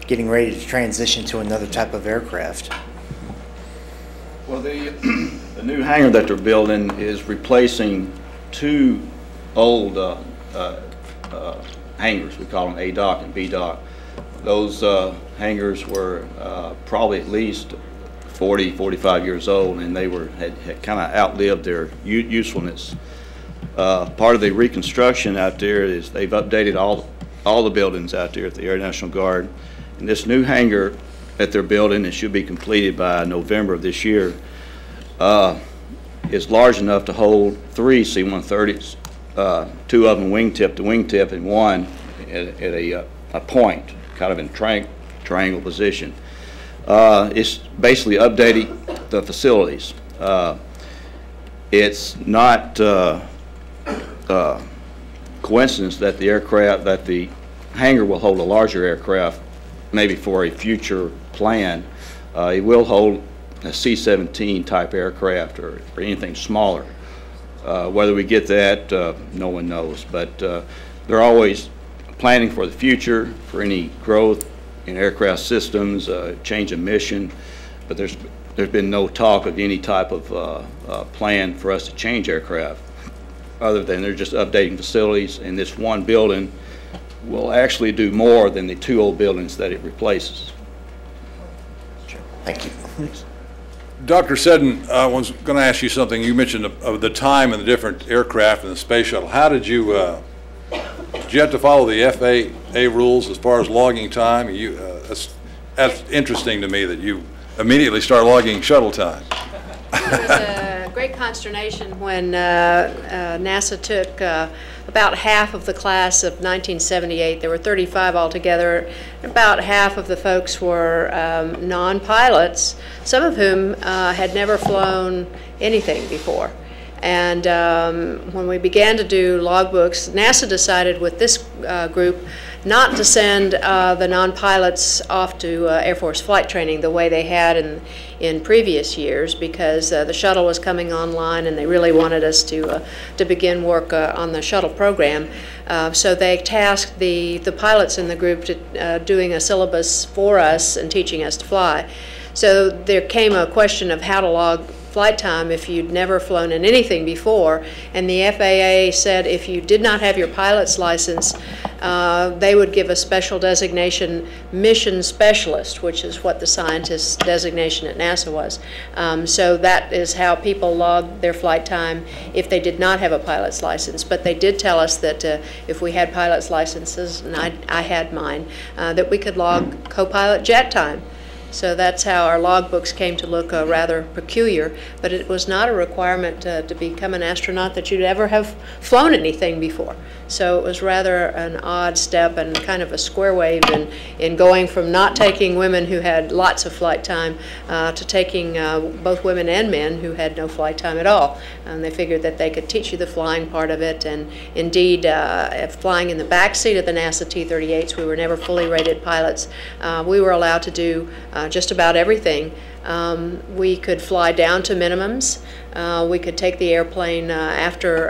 getting ready to transition to another type of aircraft. Well, the new hangar that they're building is replacing two old hangars. We call them A dock and B dock. Those hangars were probably at least 40, 45 years old, and they had kind of outlived their usefulness. Part of the reconstruction out there is they've updated all the buildings out there at the Air National Guard. And this new hangar that they're building, it should be completed by November of this year, is large enough to hold 3 C-130s, 2 of them wingtip to wingtip and 1 at a point, kind of in triangle position. It's basically updating the facilities. It's not coincidence that the hangar will hold a larger aircraft, maybe for a future plan. It will hold a C-17 type aircraft or anything smaller. Whether we get that, no one knows. But they're always planning for the future, for any growth in aircraft systems, change of mission. But there's been no talk of any type of plan for us to change aircraft, other than they're just updating facilities, and this one building will actually do more than the 2 old buildings that it replaces. Thank you. Dr. Seddon, I was going to ask you something. You mentioned of the time and the different aircraft and the space shuttle. How did you have to follow the FAA rules as far as logging time? That's interesting to me that you immediately start logging shuttle time. It was a great consternation when NASA took about half of the class of 1978. There were 35 altogether. About half of the folks were non-pilots, some of whom had never flown anything before. And when we began to do logbooks, NASA decided with this group not to send the non-pilots off to Air Force flight training the way they had in previous years, because the shuttle was coming online and they really wanted us to begin work on the shuttle program. So they tasked the pilots in the group to doing a syllabus for us and teaching us to fly. So there came a question of how to log flight time if you'd never flown in anything before, and the FAA said if you did not have your pilot's license, they would give a special designation, mission specialist, which is what the scientist's designation at NASA was. So that is how people logged their flight time if they did not have a pilot's license. But they did tell us that if we had pilot's licenses, and I had mine, that we could log co-pilot jet time. So that's how our logbooks came to look rather peculiar, but it was not a requirement to become an astronaut that you'd ever have flown anything before. So it was rather an odd step and kind of a square wave in going from not taking women who had lots of flight time to taking both women and men who had no flight time at all. And they figured that they could teach you the flying part of it, and indeed flying in the back seat of the NASA T-38s, we were never fully rated pilots. We were allowed to do just about everything. We could fly down to minimums. We could take the airplane after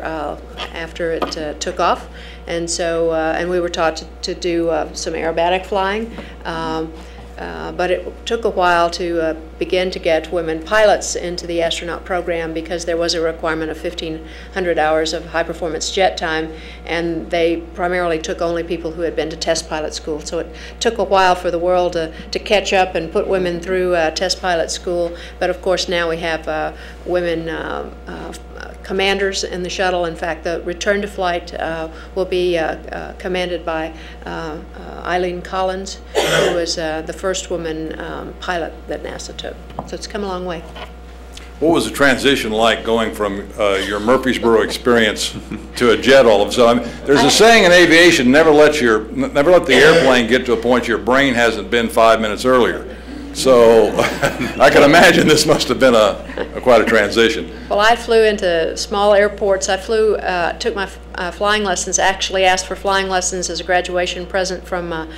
it took off, and so and we were taught to do some aerobatic flying. But it took a while to begin to get women pilots into the astronaut program, because there was a requirement of 1,500 hours of high-performance jet time, and they primarily took only people who had been to test pilot school. So it took a while for the world to catch up and put women through test pilot school. But of course now we have women commanders in the shuttle. In fact, the return to flight will be commanded by Eileen Collins, who was the first woman pilot that NASA took. So it's come a long way. What was the transition like going from your Murfreesboro experience to a jet all of a sudden? I mean, there's a saying in aviation, never let the airplane get to a point your brain hasn't been 5 minutes earlier. So I can imagine this must have been quite a transition. Well, I flew into small airports. I flew, took my flying lessons, actually asked for flying lessons as a graduation present from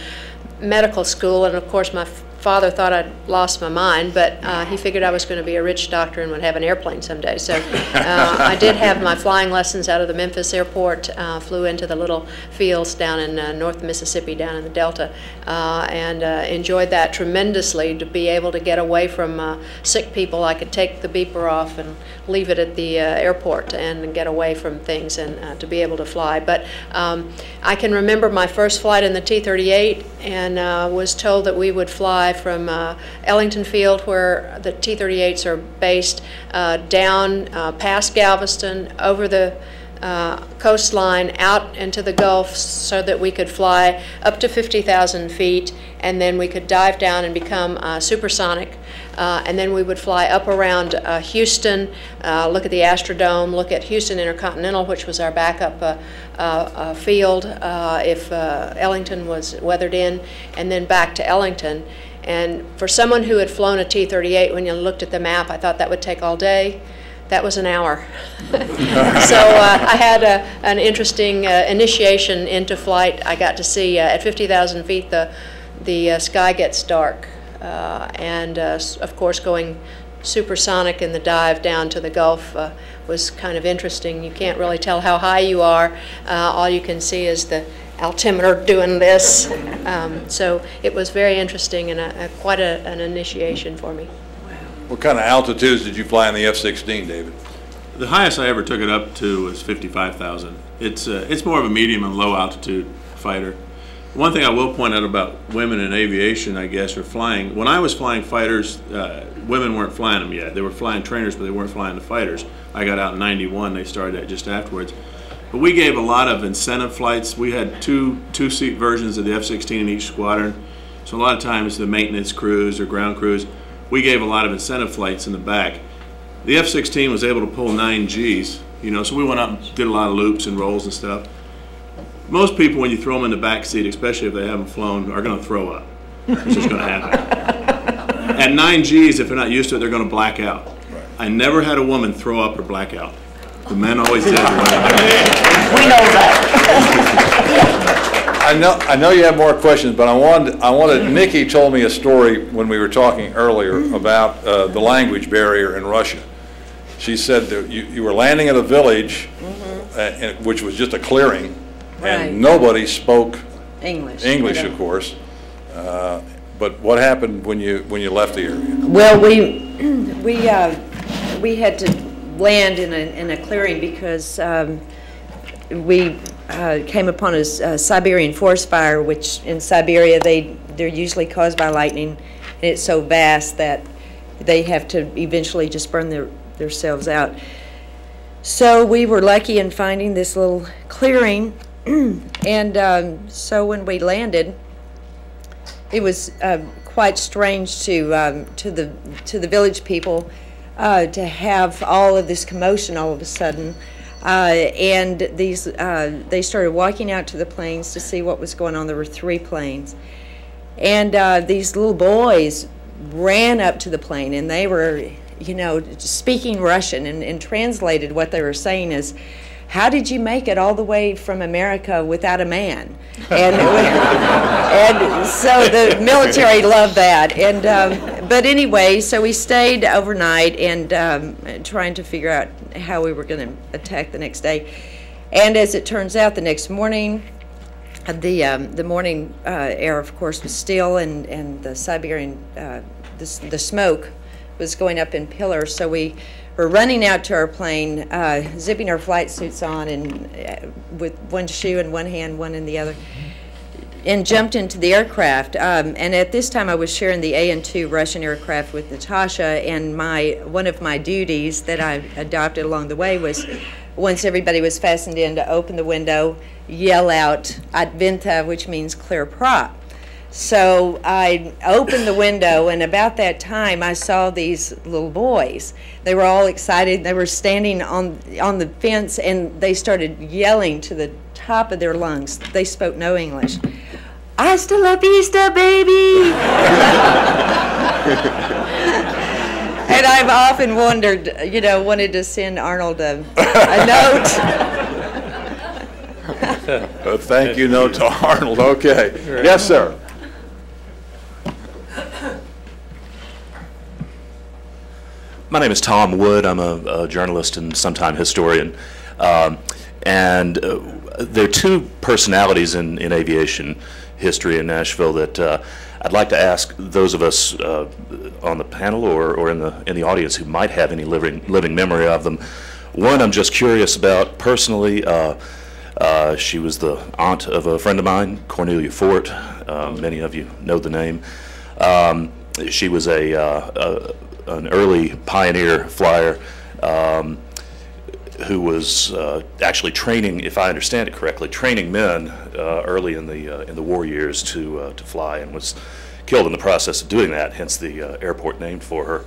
medical school, and of course my father thought I'd lost my mind, but he figured I was going to be a rich doctor and would have an airplane someday. So I did have my flying lessons out of the Memphis airport, flew into the little fields down in North Mississippi, down in the Delta, and enjoyed that tremendously. To be able to get away from sick people, I could take the beeper off and leave it at the airport and get away from things, and to be able to fly. But I can remember my first flight in the T-38, and was told that we would fly from Ellington Field, where the T-38s are based, down past Galveston, over the coastline, out into the Gulf, so that we could fly up to 50,000 feet, and then we could dive down and become supersonic. And then we would fly up around Houston, look at the Astrodome, look at Houston Intercontinental, which was our backup field if Ellington was weathered in, and then back to Ellington. And for someone who had flown a T-38, when you looked at the map, I thought that would take all day. That was an hour. So I had an interesting initiation into flight. I got to see at 50,000 feet the sky gets dark. And of course going supersonic in the dive down to the Gulf was kind of interesting. You can't really tell how high you are. All you can see is the altimeter doing this. So it was very interesting and quite an initiation for me. What kind of altitudes did you fly in the F-16, David? The highest I ever took it up to was 55,000. It's more of a medium and low altitude fighter. One thing I will point out about women in aviation, I guess, or flying, when I was flying fighters, women weren't flying them yet. They were flying trainers, but they weren't flying the fighters. I got out in '91, they started that just afterwards. But we gave a lot of incentive flights. We had two-seat versions of the F-16 in each squadron. So a lot of times the maintenance crews or ground crews, we gave a lot of incentive flights in the back. The F-16 was able to pull 9 Gs, so we went up and did a lot of loops and rolls and stuff. most people, when you throw them in the back seat, especially if they haven't flown, are going to throw up. It's just going to happen. At 9 Gs, if they're not used to it, they're going to black out. I never had a woman throw up or black out. The men always did. We know that. I know you have more questions, but I wanted, Nikki told me a story when we were talking earlier about the language barrier in Russia. She said that you were landing at a village, which was just a clearing, and nobody spoke English, of course. But what happened when you left the area? Well, we had to land in a clearing because we came upon a Siberian forest fire, which in Siberia they're usually caused by lightning, and it's so vast that they have to eventually just burn themselves out. So we were lucky in finding this little clearing, and so when we landed, it was quite strange to the village people to have all of this commotion all of a sudden, and they started walking out to the planes to see what was going on. There were 3 planes, and these little boys ran up to the plane, and they were, speaking Russian, and translated what they were saying as, "How did you make it all the way from America without a man?" And so the military loved that. And but anyway, so we stayed overnight and trying to figure out how we were going to attack the next day. And as it turns out, the next morning, the morning air, of course, was still, and the Siberian the smoke was going up in pillars. So we were running out to our plane, zipping our flight suits on, and with one shoe in one hand, one in the other, and jumped into the aircraft. And at this time, I was sharing the AN-2 Russian aircraft with Natasha, and one of my duties that I adopted along the way was, once everybody was fastened in, to open the window, yell out "Advinta," which means clear prop. So I opened the window, and about that time I saw these little boys. They were all excited. They were standing on the fence, and they started yelling to the top of their lungs. They spoke no English. "Hasta la vista, baby!" And I've often wondered, wanted to send Arnold a note. Thank you note to Arnold. Okay. Yes, sir. My name is Tom Wood. I'm a journalist and sometime historian. And there are 2 personalities in aviation history in Nashville that I'd like to ask those of us on the panel or in the audience who might have any living memory of them. One I'm just curious about personally. She was the aunt of a friend of mine, Cornelia Fort. Many of you know the name. She was an early pioneer flyer who was actually training, if I understand it correctly, training men early in the war years to fly, and was killed in the process of doing that. Hence the airport named for her.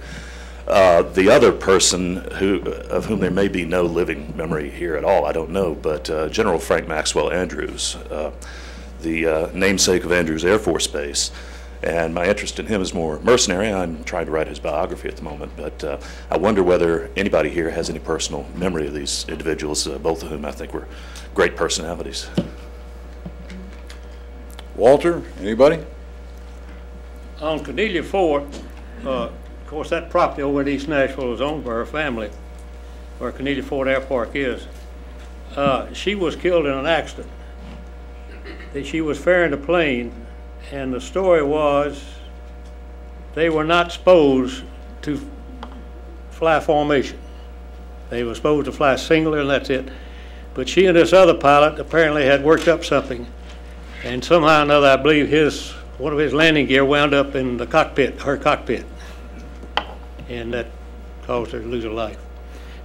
The other person of whom there may be no living memory here at all, I don't know, but General Frank Maxwell Andrews, the namesake of Andrews Air Force Base. And my interest in him is more mercenary. I'm trying to write his biography at the moment, but I wonder whether anybody here has any personal memory of these individuals, both of whom I think were great personalities. Walter, anybody? On Cornelia Fort, of course, that property over in East Nashville was owned by her family, where Cornelia Fort Air Park is. She was killed in an accident. She was ferrying a plane, and the story was they were not supposed to fly formation. They were supposed to fly singular, and that's it. But she and this other pilot apparently had worked up something, and somehow or another, I believe one of his landing gear wound up in the cockpit, her cockpit, and that caused her to lose her life.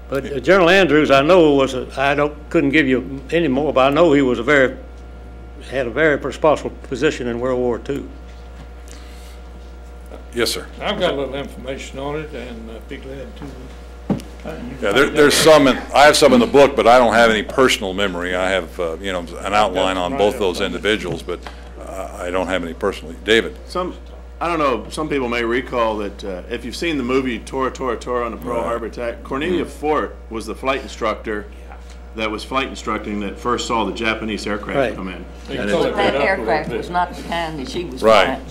But General Andrews, I know couldn't give you any more, but I know he was had a very responsible position in World War II. Yes, sir. I've got a little information on it, and I'd be glad to Yeah, there's some, I have some in the book, but I don't have any personal memory. I have, you know, an outline on both those individuals, but I don't have any personally. David? I don't know, some people may recall that if you've seen the movie Tora, Tora, Tora on the Pearl Harbor attack, Cornelia Fort was the flight instructor that was flight instructing that first saw the Japanese aircraft come in. That aircraft was not the kind that she was flying.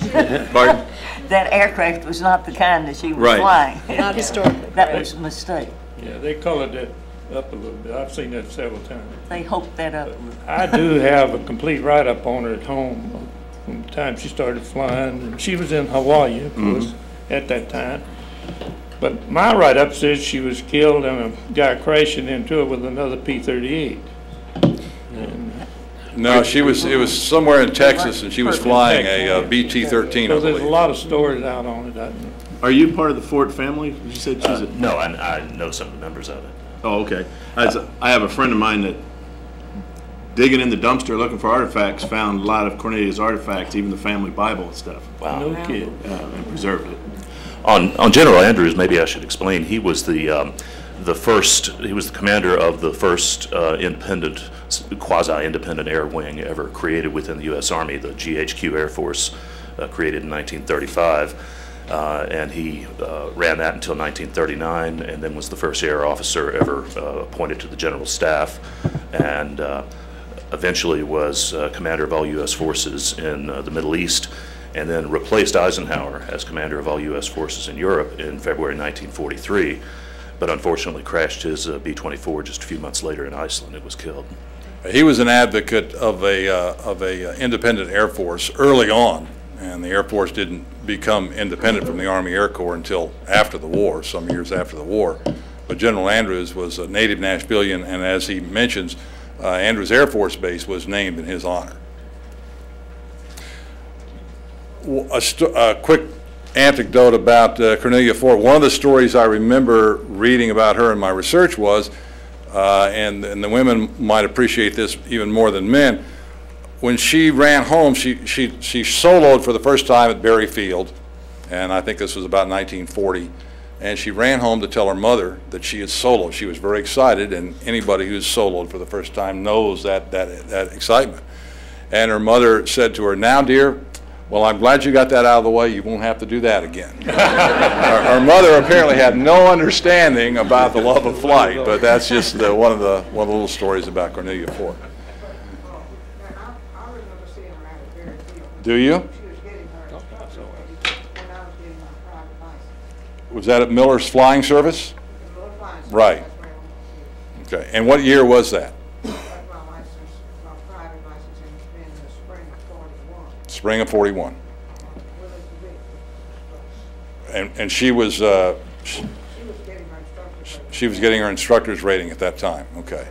Pardon? That aircraft was not the kind that she was flying. Not historically. That was a mistake. Yeah, they colored that up a little bit. I've seen that several times. They hooked that up. I do have a complete write-up on her at home from the time she started flying. She was in Hawaii, of course, at that time. But my write-up says she was killed and a guy crashing into her with another P-38. No, it was somewhere in Texas, and she was flying a BT-13, So I there's a believe. lot of stories out on it. Are you part of the Fort family? You said she's No, I know some of the members of it. Oh, okay. I have a friend of mine that, digging in the dumpster looking for artifacts, found a lot of Cornelia's artifacts, even the family Bible and stuff. Wow. No kid. And preserved it. On General Andrews, maybe I should explain. He was the first. He was the commander of the first independent, quasi-independent air wing ever created within the U.S. Army, the GHQ Air Force, created in 1935, and he ran that until 1939, and then was the first air officer ever appointed to the general staff, and eventually was commander of all U.S. forces in the Middle East, and then replaced Eisenhower as commander of all U.S. forces in Europe in February 1943, but unfortunately crashed his B-24 just a few months later in Iceland and was killed. He was an advocate of a independent Air Force early on, and the Air Force didn't become independent from the Army Air Corps until after the war, some years after the war. But General Andrews was a native Nashvilleian, and as he mentions, Andrews Air Force Base was named in his honor. A quick anecdote about Cornelia Fort. One of the stories I remember reading about her in my research was, and the women might appreciate this even more than men, when she ran home, she soloed for the first time at Berry Field, and I think this was about 1940, and she ran home to tell her mother that she had soloed. She was very excited, and anybody who's soloed for the first time knows that excitement. And her mother said to her, "Now, dear, well, I'm glad you got that out of the way. You won't have to do that again." Her mother apparently had no understanding about the love of flight, but that's just one of the little stories about Cornelia Fort. I remember seeing her out at Berry Field. Do you? She was getting her instructor when I was getting my private license. Was that at Miller's Flying Service? Miller Flying Service, Right. that's where I went to. Okay. And what year was that? My private license in the spring of 41. Spring of 41. Well, it's a big. And she was She was getting her instructor's rating. she was getting her instructor's rating at that time. Okay.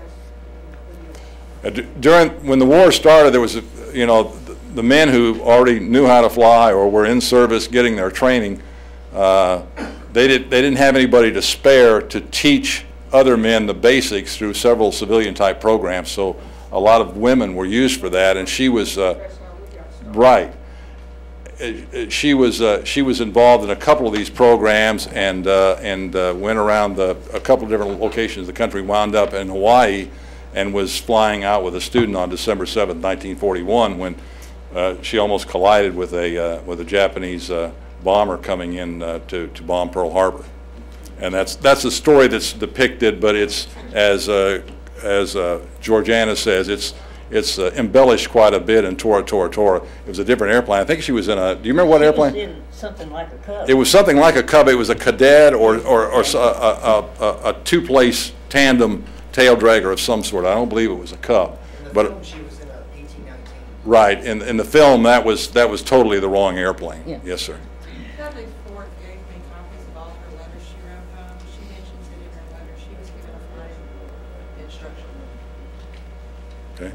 When the war started, there was, the men who already knew how to fly or were in service getting their training, they didn't have anybody to spare to teach other men the basics through several civilian type programs. So a lot of women were used for that, and she was right. She was involved in a couple of these programs and went around a couple of different locations of the country, wound up in Hawaii, and was flying out with a student on December 7th, 1941, when she almost collided with a Japanese bomber coming in to bomb Pearl Harbor. And that's the story that's depicted, but it's as Georgiana says, it's embellished quite a bit in Tora, Tora, Tora. It was a different airplane. I think she was in a. Do you remember what airplane? She was in something like a Cub. It was something like a Cub. It was a Cadet or a two-place tandem tail dragger of some sort. I don't believe it was a Cub. But She was in a 1819. right in the film, that was totally the wrong airplane. Yeah. Yes, sir. Dudley Ford gave me copies of all her letters she wrote home. She mentions it in her letter. She was given a flight instruction. Okay.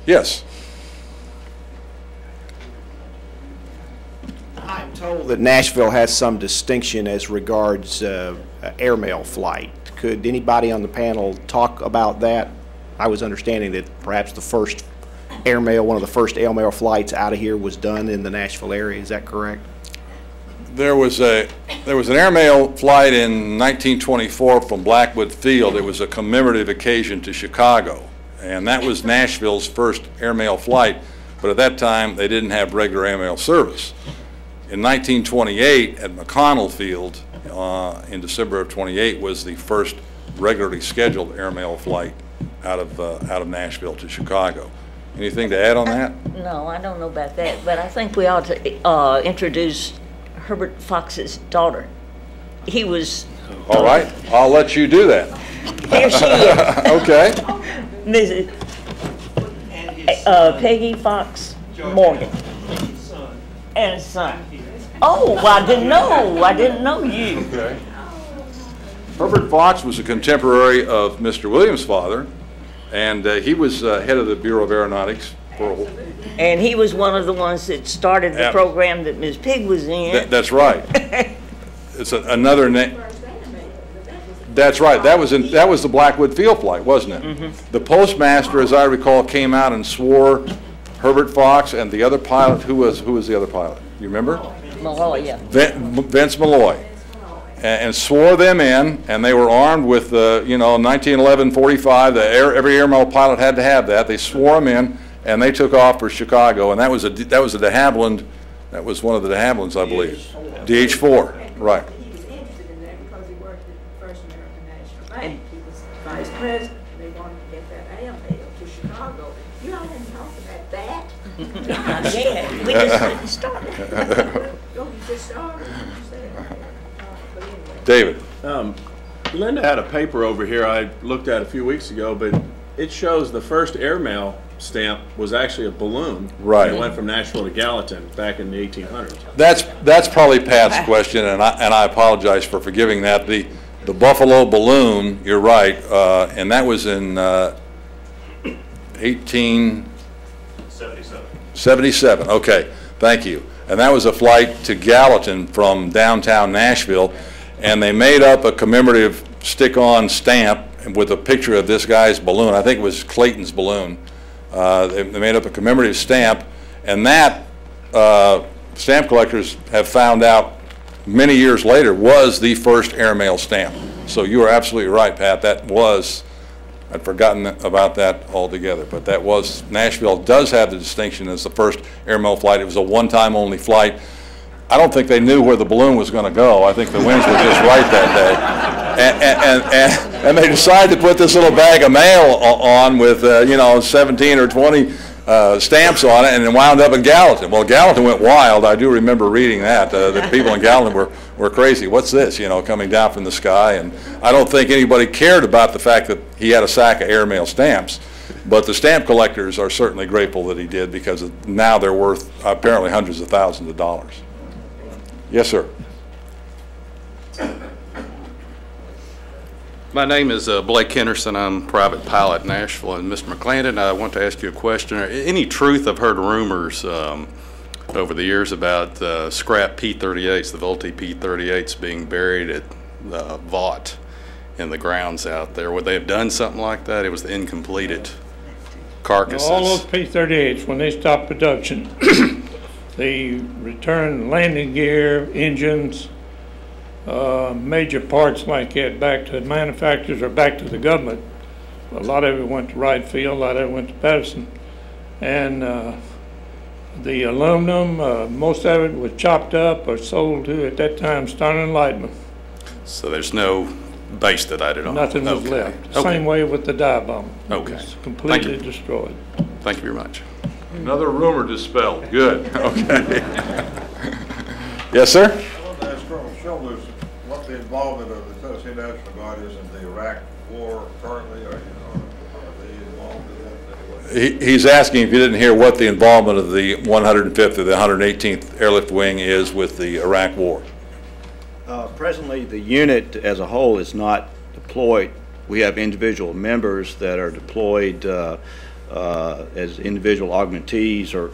Yes. I'm told that Nashville has some distinction as regards airmail flight. Could anybody on the panel talk about that? I was understanding that perhaps the first airmail, one of the first airmail flights out of here was done in the Nashville area. Is that correct? There was an airmail flight in 1924 from Blackwood Field. It was a commemorative occasion to Chicago, and that was Nashville's first airmail flight, but at that time they didn't have regular airmail service. In 1928 at McConnell Field, in December of 28, was the first regularly scheduled airmail flight out of Nashville to Chicago. Anything to add on that? No, I don't know about that, but I think we ought to introduce Herbert Fox's daughter. He was... All right, I'll let you do that. Here she is. Okay. Mrs. Peggy Fox Morgan. And his son. Oh, I didn't know. I didn't know you. Okay. Herbert Fox was a contemporary of Mr. Williams' father, and he was head of the Bureau of Aeronautics for a while. And he was one of the ones that started the program that Ms. Pig was in. That's right. It's another name. That's right. That was the Blackwood Field flight, wasn't it? Mm-hmm. The postmaster, as I recall, came out and swore Herbert Fox and the other pilot. Who was the other pilot? You remember? Malloy, yeah. Vince Malloy. And swore them in, and they were armed with, 1911 45. Every airmail pilot had to have that. They swore them in, and they took off for Chicago. And that was a de Havilland. That was one of the de Havillands, I believe. DH-4, right. He was interested in that because he worked at the First American National Bank. He was vice president. They wanted to get that airmail to Chicago. You all hadn't talked about that. Yeah, we just didn't start it. You just started. David. Linda had a paper over here I looked at a few weeks ago, but it shows the first airmail stamp was actually a balloon. Right. It went from Nashville to Gallatin back in the 1800s. That's probably Pat's question, and I apologize for forgiving that. The Buffalo balloon, you're right, and that was in 1877. Okay, thank you. And that was a flight to Gallatin from downtown Nashville. And they made up a commemorative stick-on stamp with a picture of this guy's balloon. I think it was Clayton's balloon. They made up a commemorative stamp, and that stamp collectors have found out many years later was the first airmail stamp. So you are absolutely right, Pat. That was, I'd forgotten about that altogether, but that was, Nashville does have the distinction as the first airmail flight. It was a one-time only flight. I don't think they knew where the balloon was going to go. I think the winds were just right that day. And they decided to put this little bag of mail on with, 17 or 20 stamps on it, and it wound up in Gallatin. Well, Gallatin went wild. I do remember reading that. The people in Gallatin were crazy. What's this, coming down from the sky? And I don't think anybody cared about the fact that he had a sack of airmail stamps. But the stamp collectors are certainly grateful that he did, because now they're worth apparently hundreds of thousands of dollars. Yes, sir. My name is Blake Henderson. I'm a private pilot in Nashville. And Mr. McClendon, I want to ask you a question. Any truth? I've heard rumors over the years about scrap P-38s, the Vultee P-38s being buried at Vought in the grounds out there. Would they have done something like that? It was the incompleted carcasses. All those P-38s, when they stopped production, they returned landing gear, engines, major parts like that back to the manufacturers or back to the government. A lot of it went to Wright Field, a lot of it went to Patterson. And the aluminum, most of it was chopped up or sold to, at that time, Starner and Lightman. So there's no base that I did on? Nothing was left. Same way with the dive bomb. Okay. It was completely destroyed. Thank you very much. Another rumor dispelled. Good. Okay. Yes, sir? I want to ask Colonel Shoulders what the involvement of the Tennessee National Guard is in the Iraq War currently. Are they involved in that? He's asking, if you didn't hear, what the involvement of the 105th or the 118th Airlift Wing is with the Iraq War. Presently, the unit as a whole is not deployed. We have individual members that are deployed as individual augmentees or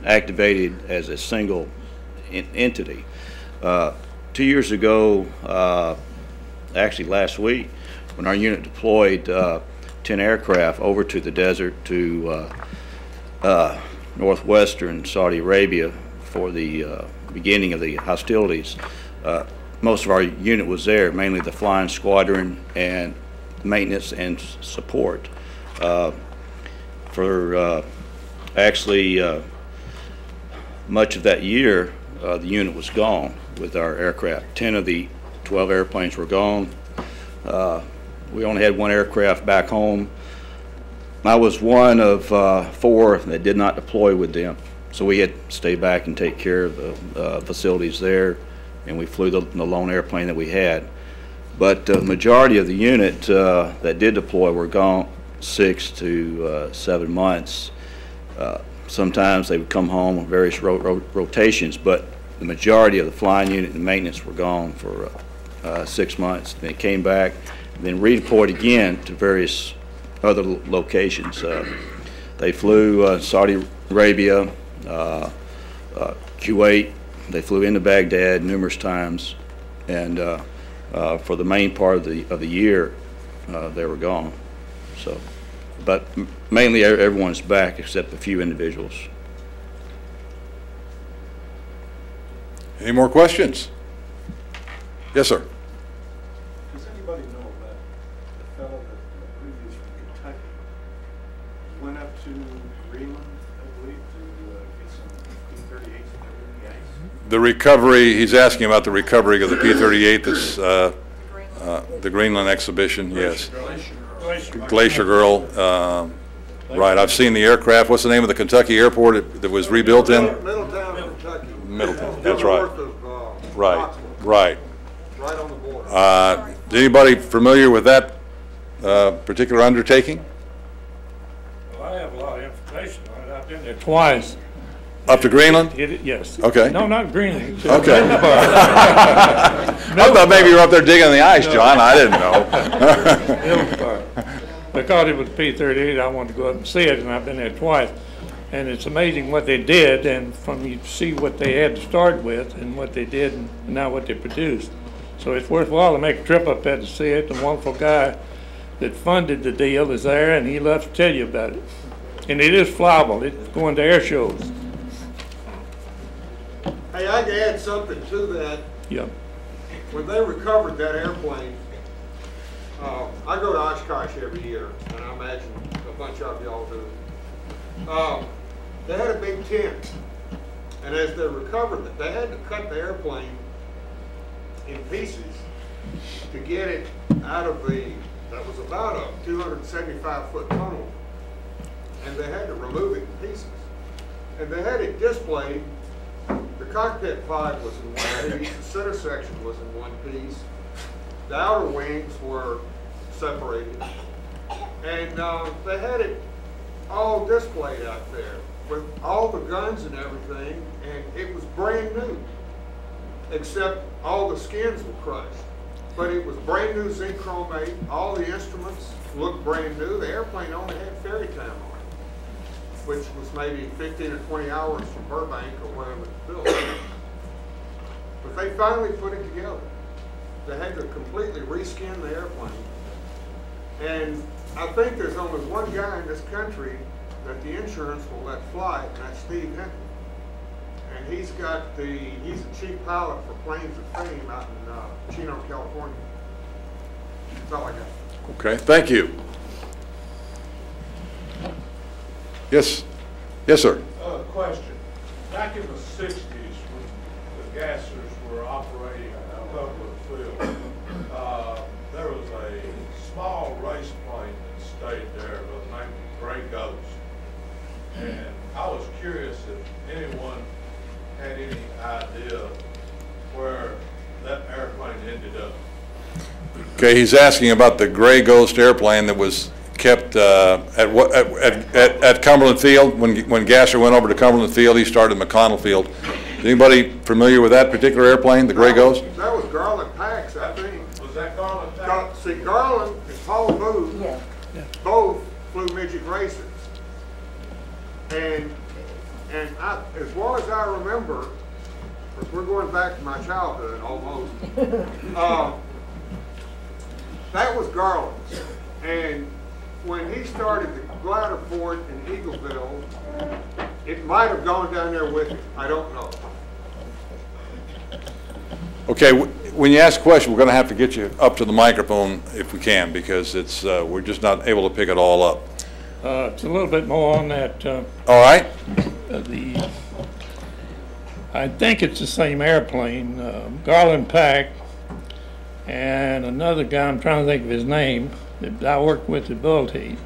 activated as a single entity. 2 years ago, actually last week, when our unit deployed 10 aircraft over to the desert to northwestern Saudi Arabia before the beginning of the hostilities. Most of our unit was there, mainly the flying squadron and maintenance and support. For actually much of that year, the unit was gone with our aircraft. 10 of the 12 airplanes were gone. We only had one aircraft back home. I was one of 4 that did not deploy with them. So we had to stay back and take care of the facilities there, and we flew the lone airplane that we had. But the majority of the unit that did deploy were gone 6 to 7 months. Sometimes they would come home on various rotations, but the majority of the flying unit and maintenance were gone for 6 months. They came back and then redeployed again to various other locations. They flew Saudi Arabia, Kuwait. They flew into Baghdad numerous times, and for the main part of the year, they were gone. So, but mainly everyone's back except a few individuals. Any more questions? Yes, sir. Does anybody know about the fellow that previous from Kentucky went up to Greenland, I believe, to get some P-38s and everything? The recovery, he's asking about the recovery of the P-38 that's the Greenland exhibition, yes. Glacier Girl. Right, I've seen the aircraft. What's the name of the Kentucky airport that was rebuilt in? Middletown, Kentucky. Middletown, that's right. North of, Right, right. right on the border. Is anybody familiar with that particular undertaking? Well, I have a lot of information on it. I've been there twice. Up to Greenland? Yes. Okay. No, not Greenland. Okay. I thought maybe you were up there digging the ice, John. I didn't know. Because it was P-38, I wanted to go up and see it, and I've been there twice. And it's amazing what they did, and from you see what they had to start with, and what they did, and now what they produced. So it's worthwhile to make a trip up there to see it. The wonderful guy that funded the deal is there, and he loves to tell you about it. And it is flyable. It's going to air shows. Hey, I can add something to that. Yep. When they recovered that airplane, I go to Oshkosh every year, and I imagine a bunch of y'all do. They had a big tent, and as they recovered it, they had to cut the airplane in pieces to get it out of that was about a 275-foot tunnel, and they had to remove it in pieces. And they had it displayed. The cockpit pod was in one piece, the center section was in one piece, the outer wings were separated, and they had it all displayed out there with all the guns and everything, and it was brand new, except all the skins were crushed. But it was brand new zinc chromate, all the instruments looked brand new. The airplane only had ferry time on it, which was maybe 15 or 20 hours from Burbank or wherever it was built. But they finally put it together. They had to completely reskin the airplane. And I think there's only one guy in this country that the insurance will let fly, and that's Steve Hinton. And he's a chief pilot for Planes of Fame out in Chino, California. That's all I got. Okay, thank you. Yes. Yes, sir. Question. Back in the 60s, when the gassers were operating public field, there was a small race plane that stayed there by the name of Gray Ghost. And I was curious if anyone had any idea where that airplane ended up. Okay, he's asking about the Gray Ghost airplane that was kept at Cumberland Field. When Gasser went over to Cumberland Field, he started at McConnell Field. Is anybody familiar with that particular airplane, the Gray Ghost? That was Garland Pax, I think. Was that Garland Pax? See, Garland and Paul Booth both flew midget racers. And as far as I remember, because we're going back to my childhood almost, that was Garland's. And when he started the glider port in Eagleville, It might have gone down there with it. I don't know. Okay, when you ask a question, we're going to have to get you up to the microphone if we can, because it's we're just not able to pick it all up. It's a little bit more on that. All right. I think it's the same airplane. Garland Pack and another guy, I'm trying to think of his name, that I worked with at Bull Teeth.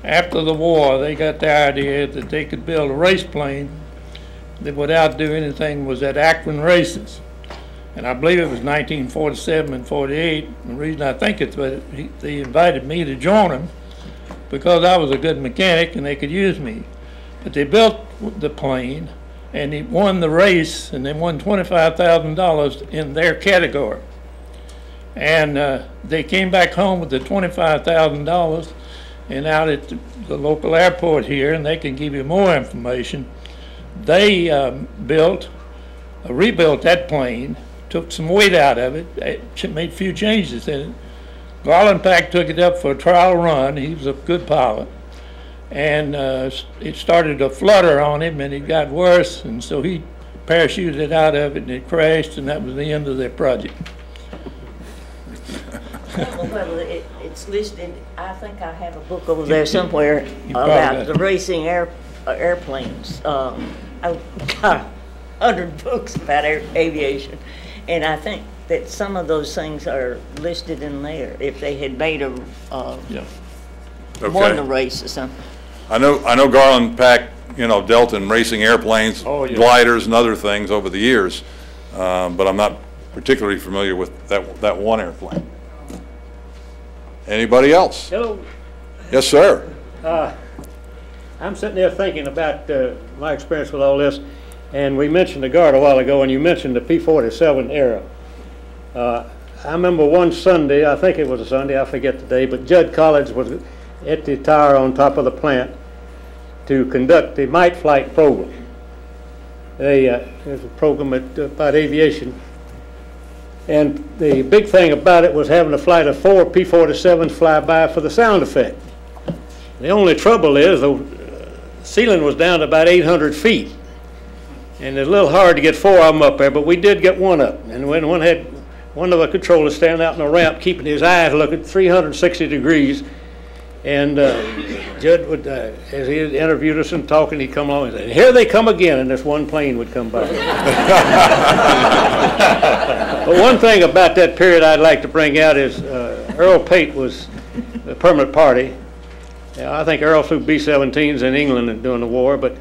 After the war, they got the idea that they could build a race plane that without doing anything was at Akron races. And I believe it was 1947 and 48. The reason I think it's that they invited me to join them because I was a good mechanic and they could use me. But they built the plane and he won the race and they won $25,000 in their category. And they came back home with the $25,000 and out at the local airport here, and they can give you more information. They rebuilt that plane, took some weight out of it, made a few changes in it. Garland Pack took it up for a trial run. He was a good pilot. And it started to flutter on him, and it got worse, and so he parachuted out of it, and it crashed, and that was the end of their project. Well, it's listed, I think I have a book over there somewhere about the racing airplanes. I've got 100 books about aviation, and I think that some of those things are listed in there, if they had made won the race or something. I know Garland Pack, dealt in racing airplanes, gliders and other things over the years, but I'm not particularly familiar with that one airplane. Anybody else? Hello. Yes, sir. I'm sitting there thinking about my experience with all this, and we mentioned the Guard a while ago, and you mentioned the P-47 era. I remember one Sunday, I think it was a Sunday, I forget the day, but Judd College was at the tower on top of the plant to conduct the Might Flight program. There's a program about aviation. And the big thing about it was having a flight of 4 P-47s fly by for the sound effect. The only trouble is the ceiling was down to about 800 feet. And it's a little hard to get 4 of them up there, but we did get one up. And when one had one of the controllers standing out in the ramp, keeping his eyes looking 360 degrees. And Judd would, as he interviewed us and talking, he'd come along and say, "Here they come again," and this one plane would come by. But one thing about that period I'd like to bring out is Earl Pate was the permanent party. I think Earl flew B-17s in England during the war, but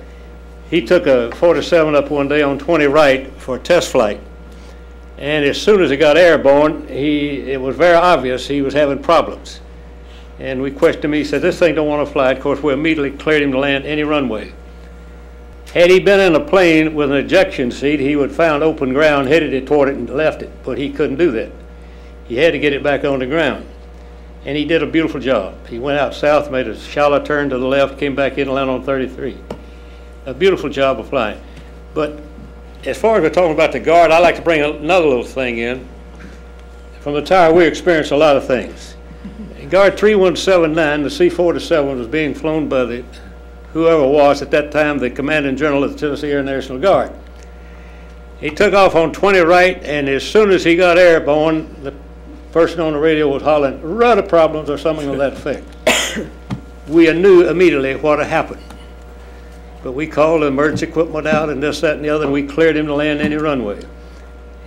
he took a 47 up one day on 20 right for a test flight. And as soon as he got airborne, it was very obvious he was having problems. And we questioned him. He said, "This thing don't want to fly." Of course, we immediately cleared him to land any runway. Had he been in a plane with an ejection seat, he would have found open ground, headed it toward it, and left it. But he couldn't do that. He had to get it back on the ground. And he did a beautiful job. He went out south, made a shallow turn to the left, came back in and landed on 33. A beautiful job of flying. But as far as we're talking about the Guard, I'd like to bring another little thing in. From the tower, we experienced a lot of things. Guard 3179, the C-47 was being flown by whoever was at that time the commanding general of the Tennessee Air National Guard. He took off on 20 right, and as soon as he got airborne, the person on the radio was hollering, "Rudder problems," or something of that effect. We knew immediately what had happened. But we called the emergency equipment out and this, that, and the other, and we cleared him to land any runway.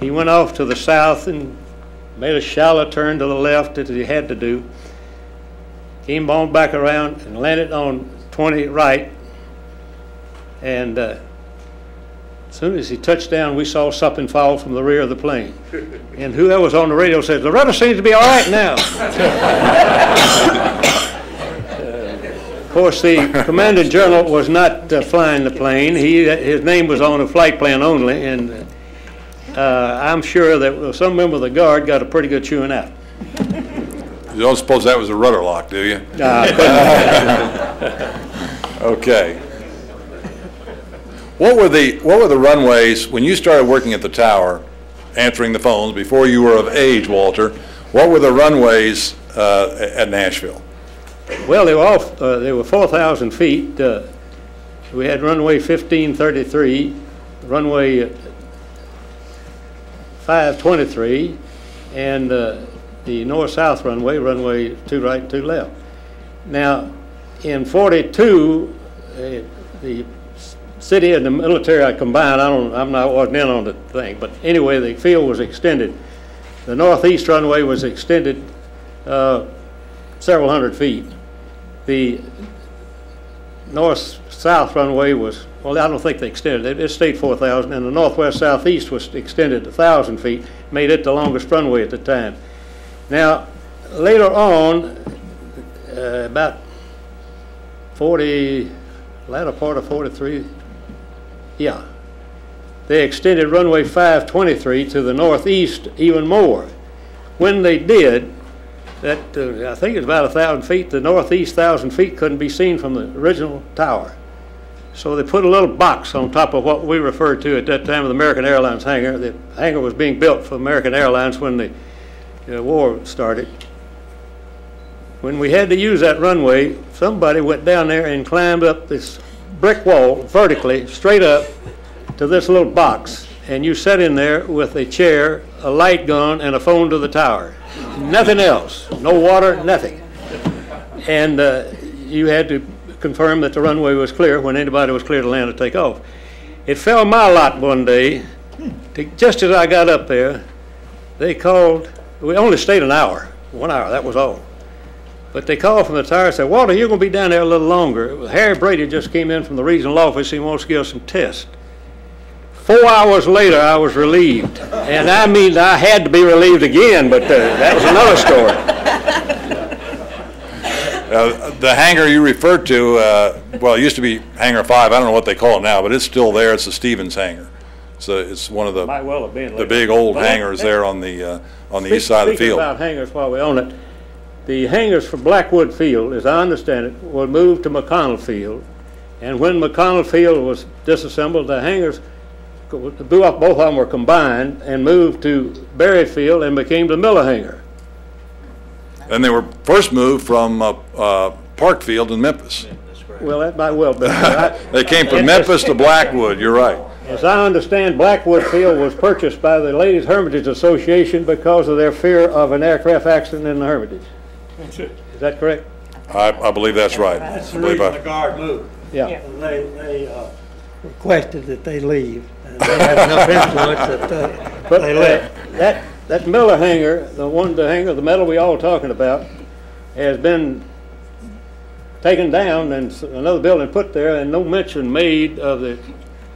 He went off to the south and made a shallow turn to the left as he had to do. Came on back around and landed on 20 right. And as soon as he touched down, we saw something fall from the rear of the plane. And whoever was on the radio said, "The rudder seems to be all right now." Of course, the commanding general was not flying the plane. His name was on a flight plan only, and I'm sure that some member of the Guard got a pretty good chewing out. You don't suppose that was a rudder lock, do you? Okay. What were the runways when you started working at the tower, answering the phones before you were of age, Walter? What were the runways at Nashville? Well, they were 4,000 feet. we had runway 1533, runway 523, and the north-south runway, runway 2 right and 2 left. Now, in 42, the city and the military combined. Wasn't in on the thing, but anyway, the field was extended. The northeast runway was extended several hundred feet. The north-south runway was, well, I don't think they extended it. It stayed 4,000, and the northwest-southeast was extended 1,000 feet, made it the longest runway at the time. Now, later on, about latter part of 43, yeah, they extended runway 523 to the northeast even more. When they did, that I think it was about 1,000 feet, the northeast 1,000 feet couldn't be seen from the original tower. So they put a little box on top of what we referred to at that time as the American Airlines hangar. The hangar was being built for American Airlines when the war started. When we had to use that runway, somebody went down there and climbed up this brick wall vertically, straight up to this little box. And you sat in there with a chair, a light gun, and a phone to the tower. Nothing else. No water, nothing. And you had to confirm that the runway was clear when anybody was clear to land or take off. It fell my lot one day, just as I got up there, they called. We only stayed an hour, 1 hour, that was all. But they called from the tower and said, Walter, you're going to be down there a little longer. Harry Brady just came in from the regional office. He wants to give us some tests. 4 hours later, I was relieved. And I mean, I had to be relieved again, but that was another story. The hangar you referred to, well, it used to be Hangar 5. I don't know what they call it now, but it's still there. It's the Stevens hangar. So it's one of the big old hangars there on the east side of the field. Speaking about hangars while we own it, the hangars for Blackwood Field, as I understand it, were moved to McConnell Field. And when McConnell Field was disassembled, the hangars, both of them were combined and moved to Berry Field and became the Miller hangar. And they were first moved from Park Field in Memphis. Well, that might well be. They came from Memphis to Blackwood, you're right. As I understand, Blackwood Field was purchased by the Ladies Hermitage Association because of their fear of an aircraft accident in the Hermitage. Is that correct? I believe that's right. That's the reason the guard moved. Yeah. They requested that they leave. And they had enough influence that they left. That Miller hangar, the metal we all talking about, has been taken down and another building put there, and no mention made of the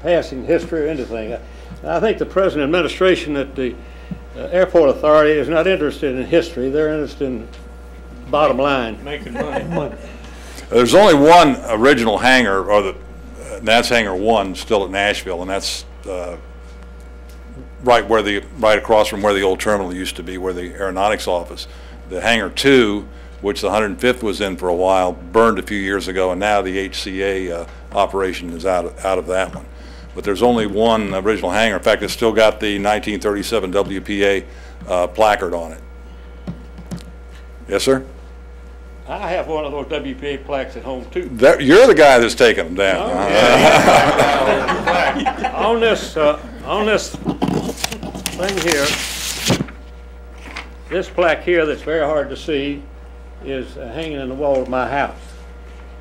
passing history or anything. I think the present administration at the airport authority is not interested in history. They're interested in bottom line. Making money. There's only one original hangar, that's Hangar 1 still at Nashville, and that's right across from where the old terminal used to be, where the aeronautics office. The Hangar 2, which the 105th was in for a while, burned a few years ago, and now the HCA operation is out of that one. But there's only one original hangar. In fact, it's still got the 1937 WPA placard on it. Yes, sir? I have one of those WPA plaques at home, too. You're the guy that's taking them down. Oh, yeah. on this thing here, this plaque here that's very hard to see is hanging in the wall of my house.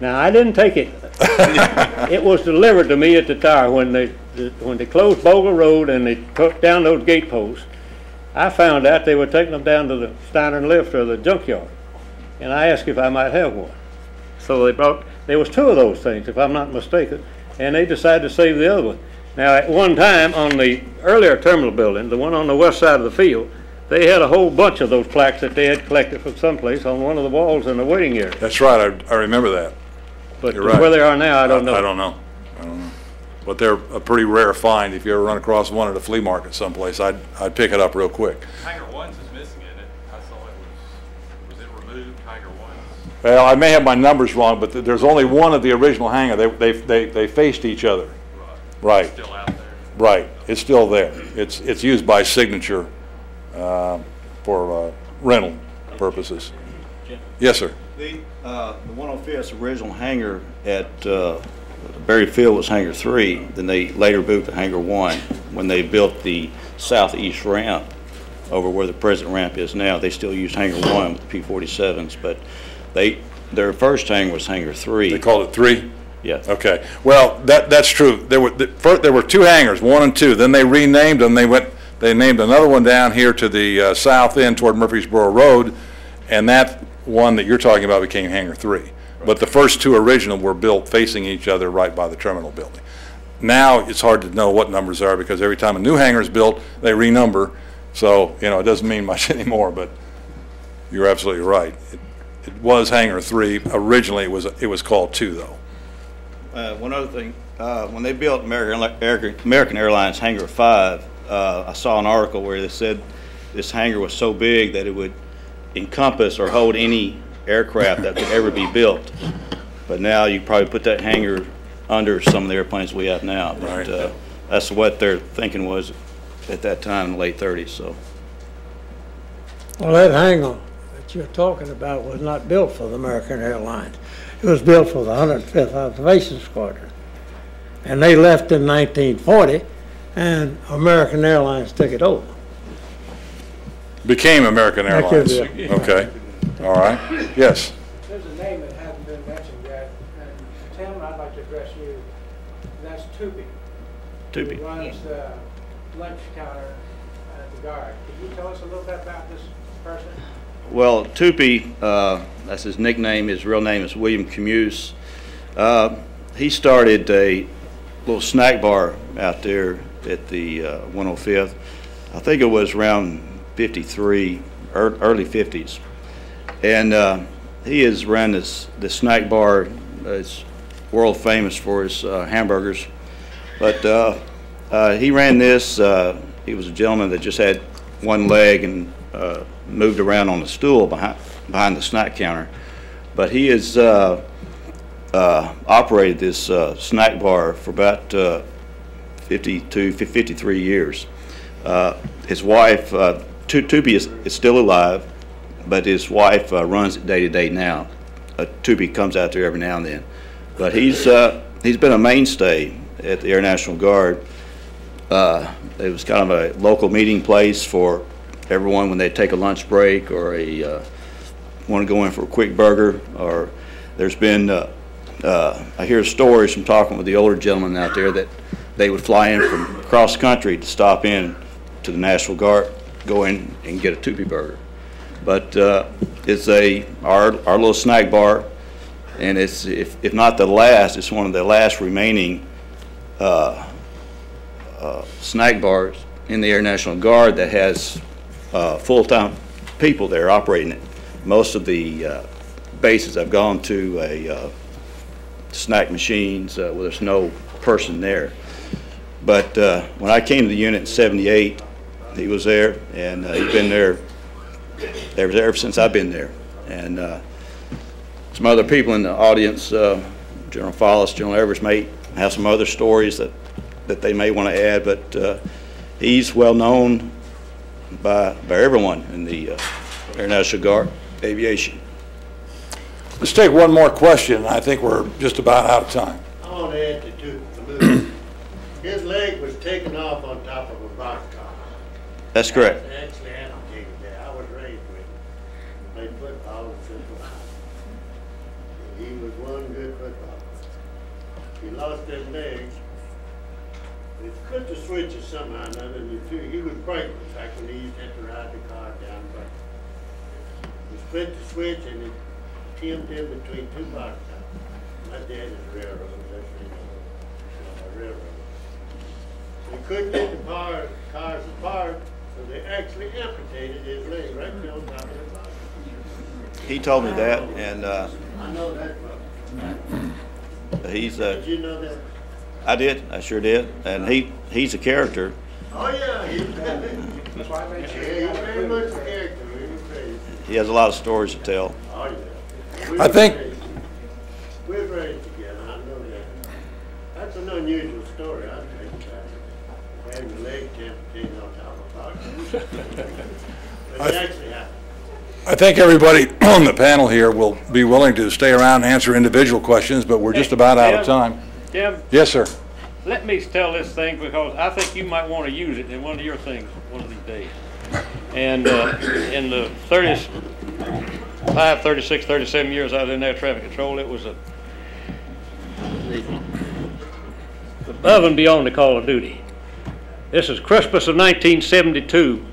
Now, I didn't take it. It was delivered to me at the tower when they closed Bogle Road and they took down those gate posts. I found out they were taking them down to the Steiner and Lift or the junkyard, and I asked if I might have one. So there was two of those things, if I'm not mistaken, and they decided to save the other one. Now, at one time on the earlier terminal building, the one on the west side of the field, they had a whole bunch of those plaques that they had collected from someplace on one of the walls in the waiting area. That's right. I remember that. But You're right. Where they are now, I don't know. I don't know. But they're a pretty rare find. If you ever run across one at a flea market someplace, I'd pick it up real quick. Hangar 1's is missing in it. I saw it was it removed, Hangar 1's? Well, I may have my numbers wrong, but there's only one of the original hangar. They faced each other. Right. It's still out there. Right. It's still there. It's used by Signature for rental purposes. Yes, sir. The 105th's original hangar at Berry Field was Hangar 3, then they later moved to Hangar 1 when they built the southeast ramp over where the present ramp is now. They still use Hangar 1 with the P-47s, but their first hangar was Hangar 3. They called it 3? Yeah. Okay. Well, that's true. There were 2 hangars, 1 and 2. Then they renamed them. They named another one down here to the south end toward Murfreesboro Road, and that one that you're talking about became Hangar 3. Right. But the first 2 original were built facing each other right by the terminal building. Now it's hard to know what numbers are because every time a new hangar is built, they renumber. So, you know, it doesn't mean much anymore, but you're absolutely right. It was Hangar 3. Originally, it was called 2, though. One other thing, when they built American Airlines Hangar 5, I saw an article where they said this hangar was so big that it would encompass or hold any aircraft that could ever be built. But now you probably put that hangar under some of the airplanes we have now. But right. That's what their thinking was at that time in the late 30s. So. Well, that hangar that you're talking about was not built for the American Airlines. It was built for the 105th Observation Squadron. And they left in 1940, and American Airlines took it over. Became American Airlines. Okay. All right. Yes. There's a name that hasn't been mentioned yet, and Tim, I'd like to address you. That's Tupi. Tupi. Who runs the lunch counter at the Guard. Could you tell us a little bit about this person? Well, Tupi, that's his nickname. His real name is William Camuse. He started a little snack bar out there at the 105th. I think it was around 53, early 50s. And he has run this snack bar. It's world famous for his hamburgers. But he ran this. He was a gentleman that just had one leg and moved around on a stool behind the snack counter. But he has operated this snack bar for about 53 years. His wife, Tupi is still alive, but his wife runs it day to day now. Tupi comes out there every now and then. But he's been a mainstay at the Air National Guard. It was kind of a local meeting place for everyone when they take a lunch break or want to go in for a quick burger. Or there's been, I hear stories from talking with the older gentlemen out there that they would fly in from across the country to stop in to the Nashville Guard, go in and get a Tupi burger. But it's our little snack bar, and it's if not the last, it's one of the last remaining snack bars in the Air National Guard that has full-time people there operating it. Most of the bases have gone to snack machines where there's no person there. But when I came to the unit in '78, he was there, and he's been there ever since I've been there. And some other people in the audience, General Follis, General Evers, may have some other stories that they may want to add, but he's well known by everyone in the Air National Guard aviation. Let's take one more question. I think we're just about out of time. I want to add to Tupi. His leg was taken off on top of a boxcar. That's correct. Actually amputated there. I was raised with him. Played football and football. He was one good footballer. He lost his leg. He split the switches somehow or another, and he was brakeless, like when he used to have to ride the car down. But he split the switch and it pinned him between two boxcars. My dad is a railroad. That's a railroad. They couldn't get the cars apart, so they actually amputated his leg right there on top of the box. He told me that, and I know that. he's. Did you know that? I did. I sure did. And he's a character. Oh yeah, he's very much a character. He has a lot of stories to tell. Oh yeah. I think. We're raised together. I know that. That's an unusual story. I think having the leg amputated on top of a box. But it actually happened. I think everybody on the panel here will be willing to stay around and answer individual questions, but we're just about out of time. Jim? Yes, sir. Let me tell this thing because I think you might want to use it in one of your things one of these days. And in the 35, 36, 37 years I was in air traffic control, it was above and beyond the call of duty. This is Christmas of 1972.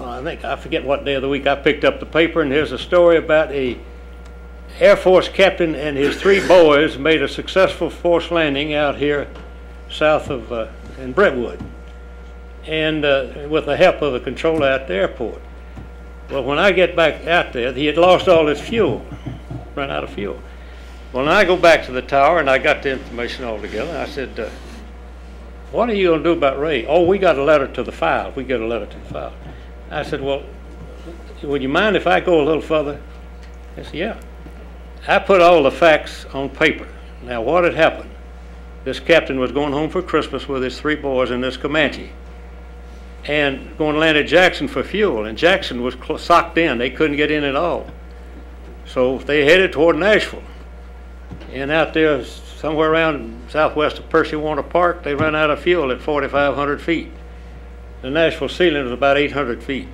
I forget what day of the week I picked up the paper, and here's a story about a Air Force captain and his 3 boys made a successful forced landing out here south of in Brentwood, and with the help of a controller at the airport. Well, when I get back out there, he had lost all his fuel, run out of fuel. Well, I go back to the tower, and I got the information all together. I said, what are you going to do about Ray? Oh, we got a letter to the file. We got a letter to the file. I said, well, would you mind if I go a little further? He said, yeah. I put all the facts on paper. Now, what had happened? This captain was going home for Christmas with his 3 boys in this Comanche and going to land at Jackson for fuel, and Jackson was socked in. They couldn't get in at all. So they headed toward Nashville. And out there, somewhere around southwest of Percy Warner Park, they ran out of fuel at 4,500 feet. The Nashville ceiling was about 800 feet.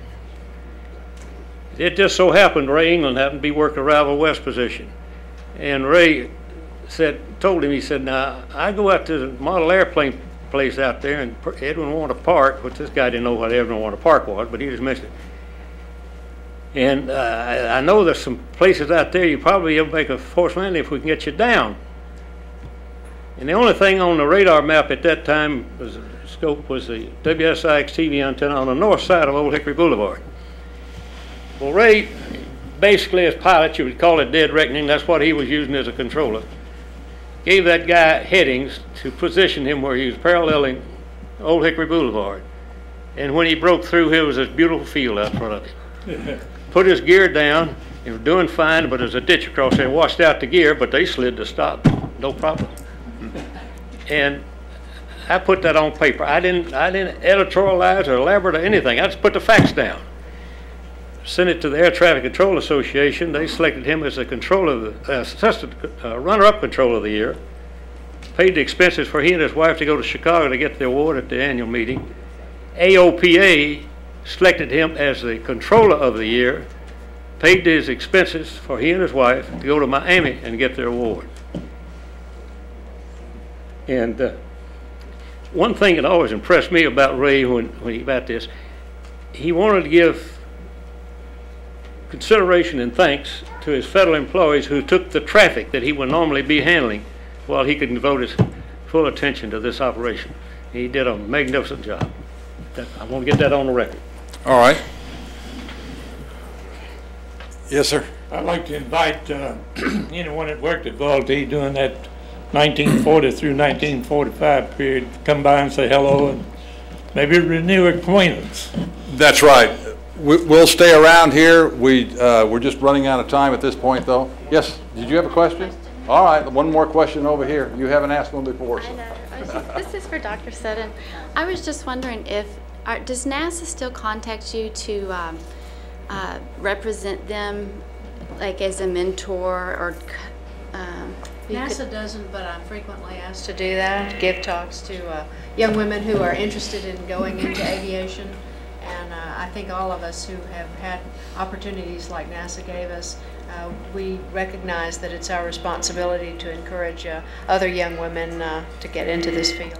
It just so happened Ray England happened to be working a Ravel West position. And Ray told him, he said, now, I go out to the model airplane place out there in Edwin Warner Park, which this guy didn't know what Edwin Warner Park was, but he just mentioned it. And I know there's some places out there you probably able to make a forced landing if we can get you down. And the only thing on the radar map at that time was the scope was the WSIX TV antenna on the north side of Old Hickory Boulevard. Well, Ray, basically as pilot, you would call it dead reckoning. That's what he was using as a controller. Gave that guy headings to position him where he was paralleling Old Hickory Boulevard. And when he broke through, here was this beautiful field out front of him. Put his gear down. He was doing fine, but there's a ditch across there and washed out the gear, but they slid to stop. No problem. And I put that on paper. I didn't editorialize or elaborate or anything. I just put the facts down. Sent it to the Air Traffic Control Association. They selected him as the controller, assistant runner-up controller of the year. Paid the expenses for he and his wife to go to Chicago to get the award at the annual meeting. AOPA selected him as the controller of the year. Paid his expenses for he and his wife to go to Miami and get their award. And one thing that always impressed me about Ray when he about this, he wanted to give consideration and thanks to his federal employees who took the traffic that he would normally be handling while he could devote his full attention to this operation. He did a magnificent job. I want to get that on the record. All right. Yes, sir. I'd like to invite anyone that worked at Vultee during that 1940 through 1945 period to come by and say hello and maybe renew acquaintance. That's right. We'll stay around here. We're just running out of time at this point, though. Yes, did you have a question? All right, one more question over here. You haven't asked one before. So. I know. This is for Dr. Sutton. I was just wondering does NASA still contact you to represent them, like as a mentor or? NASA doesn't, but I'm frequently asked to do that, give talks to young women who are interested in going into aviation. And I think all of us who have had opportunities like NASA gave us, we recognize that it's our responsibility to encourage other young women to get into this field.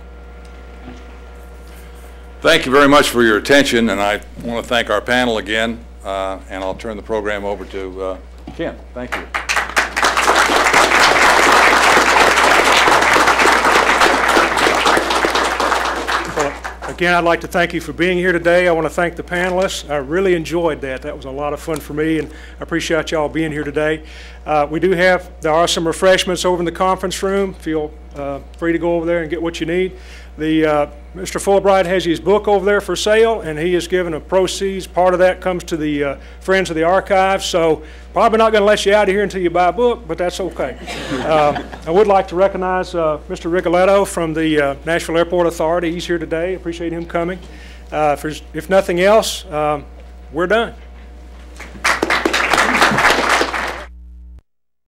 Thank you very much for your attention, and I want to thank our panel again, and I'll turn the program over to Ken. Thank you. Again, I'd like to thank you for being here today. I want to thank the panelists. I really enjoyed that. That was a lot of fun for me, and I appreciate y'all being here today. There are some refreshments over in the conference room. Feel free to go over there and get what you need. Mr. Fulbright has his book over there for sale, and he is given a proceeds. Part of that comes to the Friends of the Archives, so probably not going to let you out of here until you buy a book, but that's okay. I would like to recognize Mr. Rigoletto from the Nashville Airport Authority. He's here today. Appreciate him coming. If nothing else, we're done.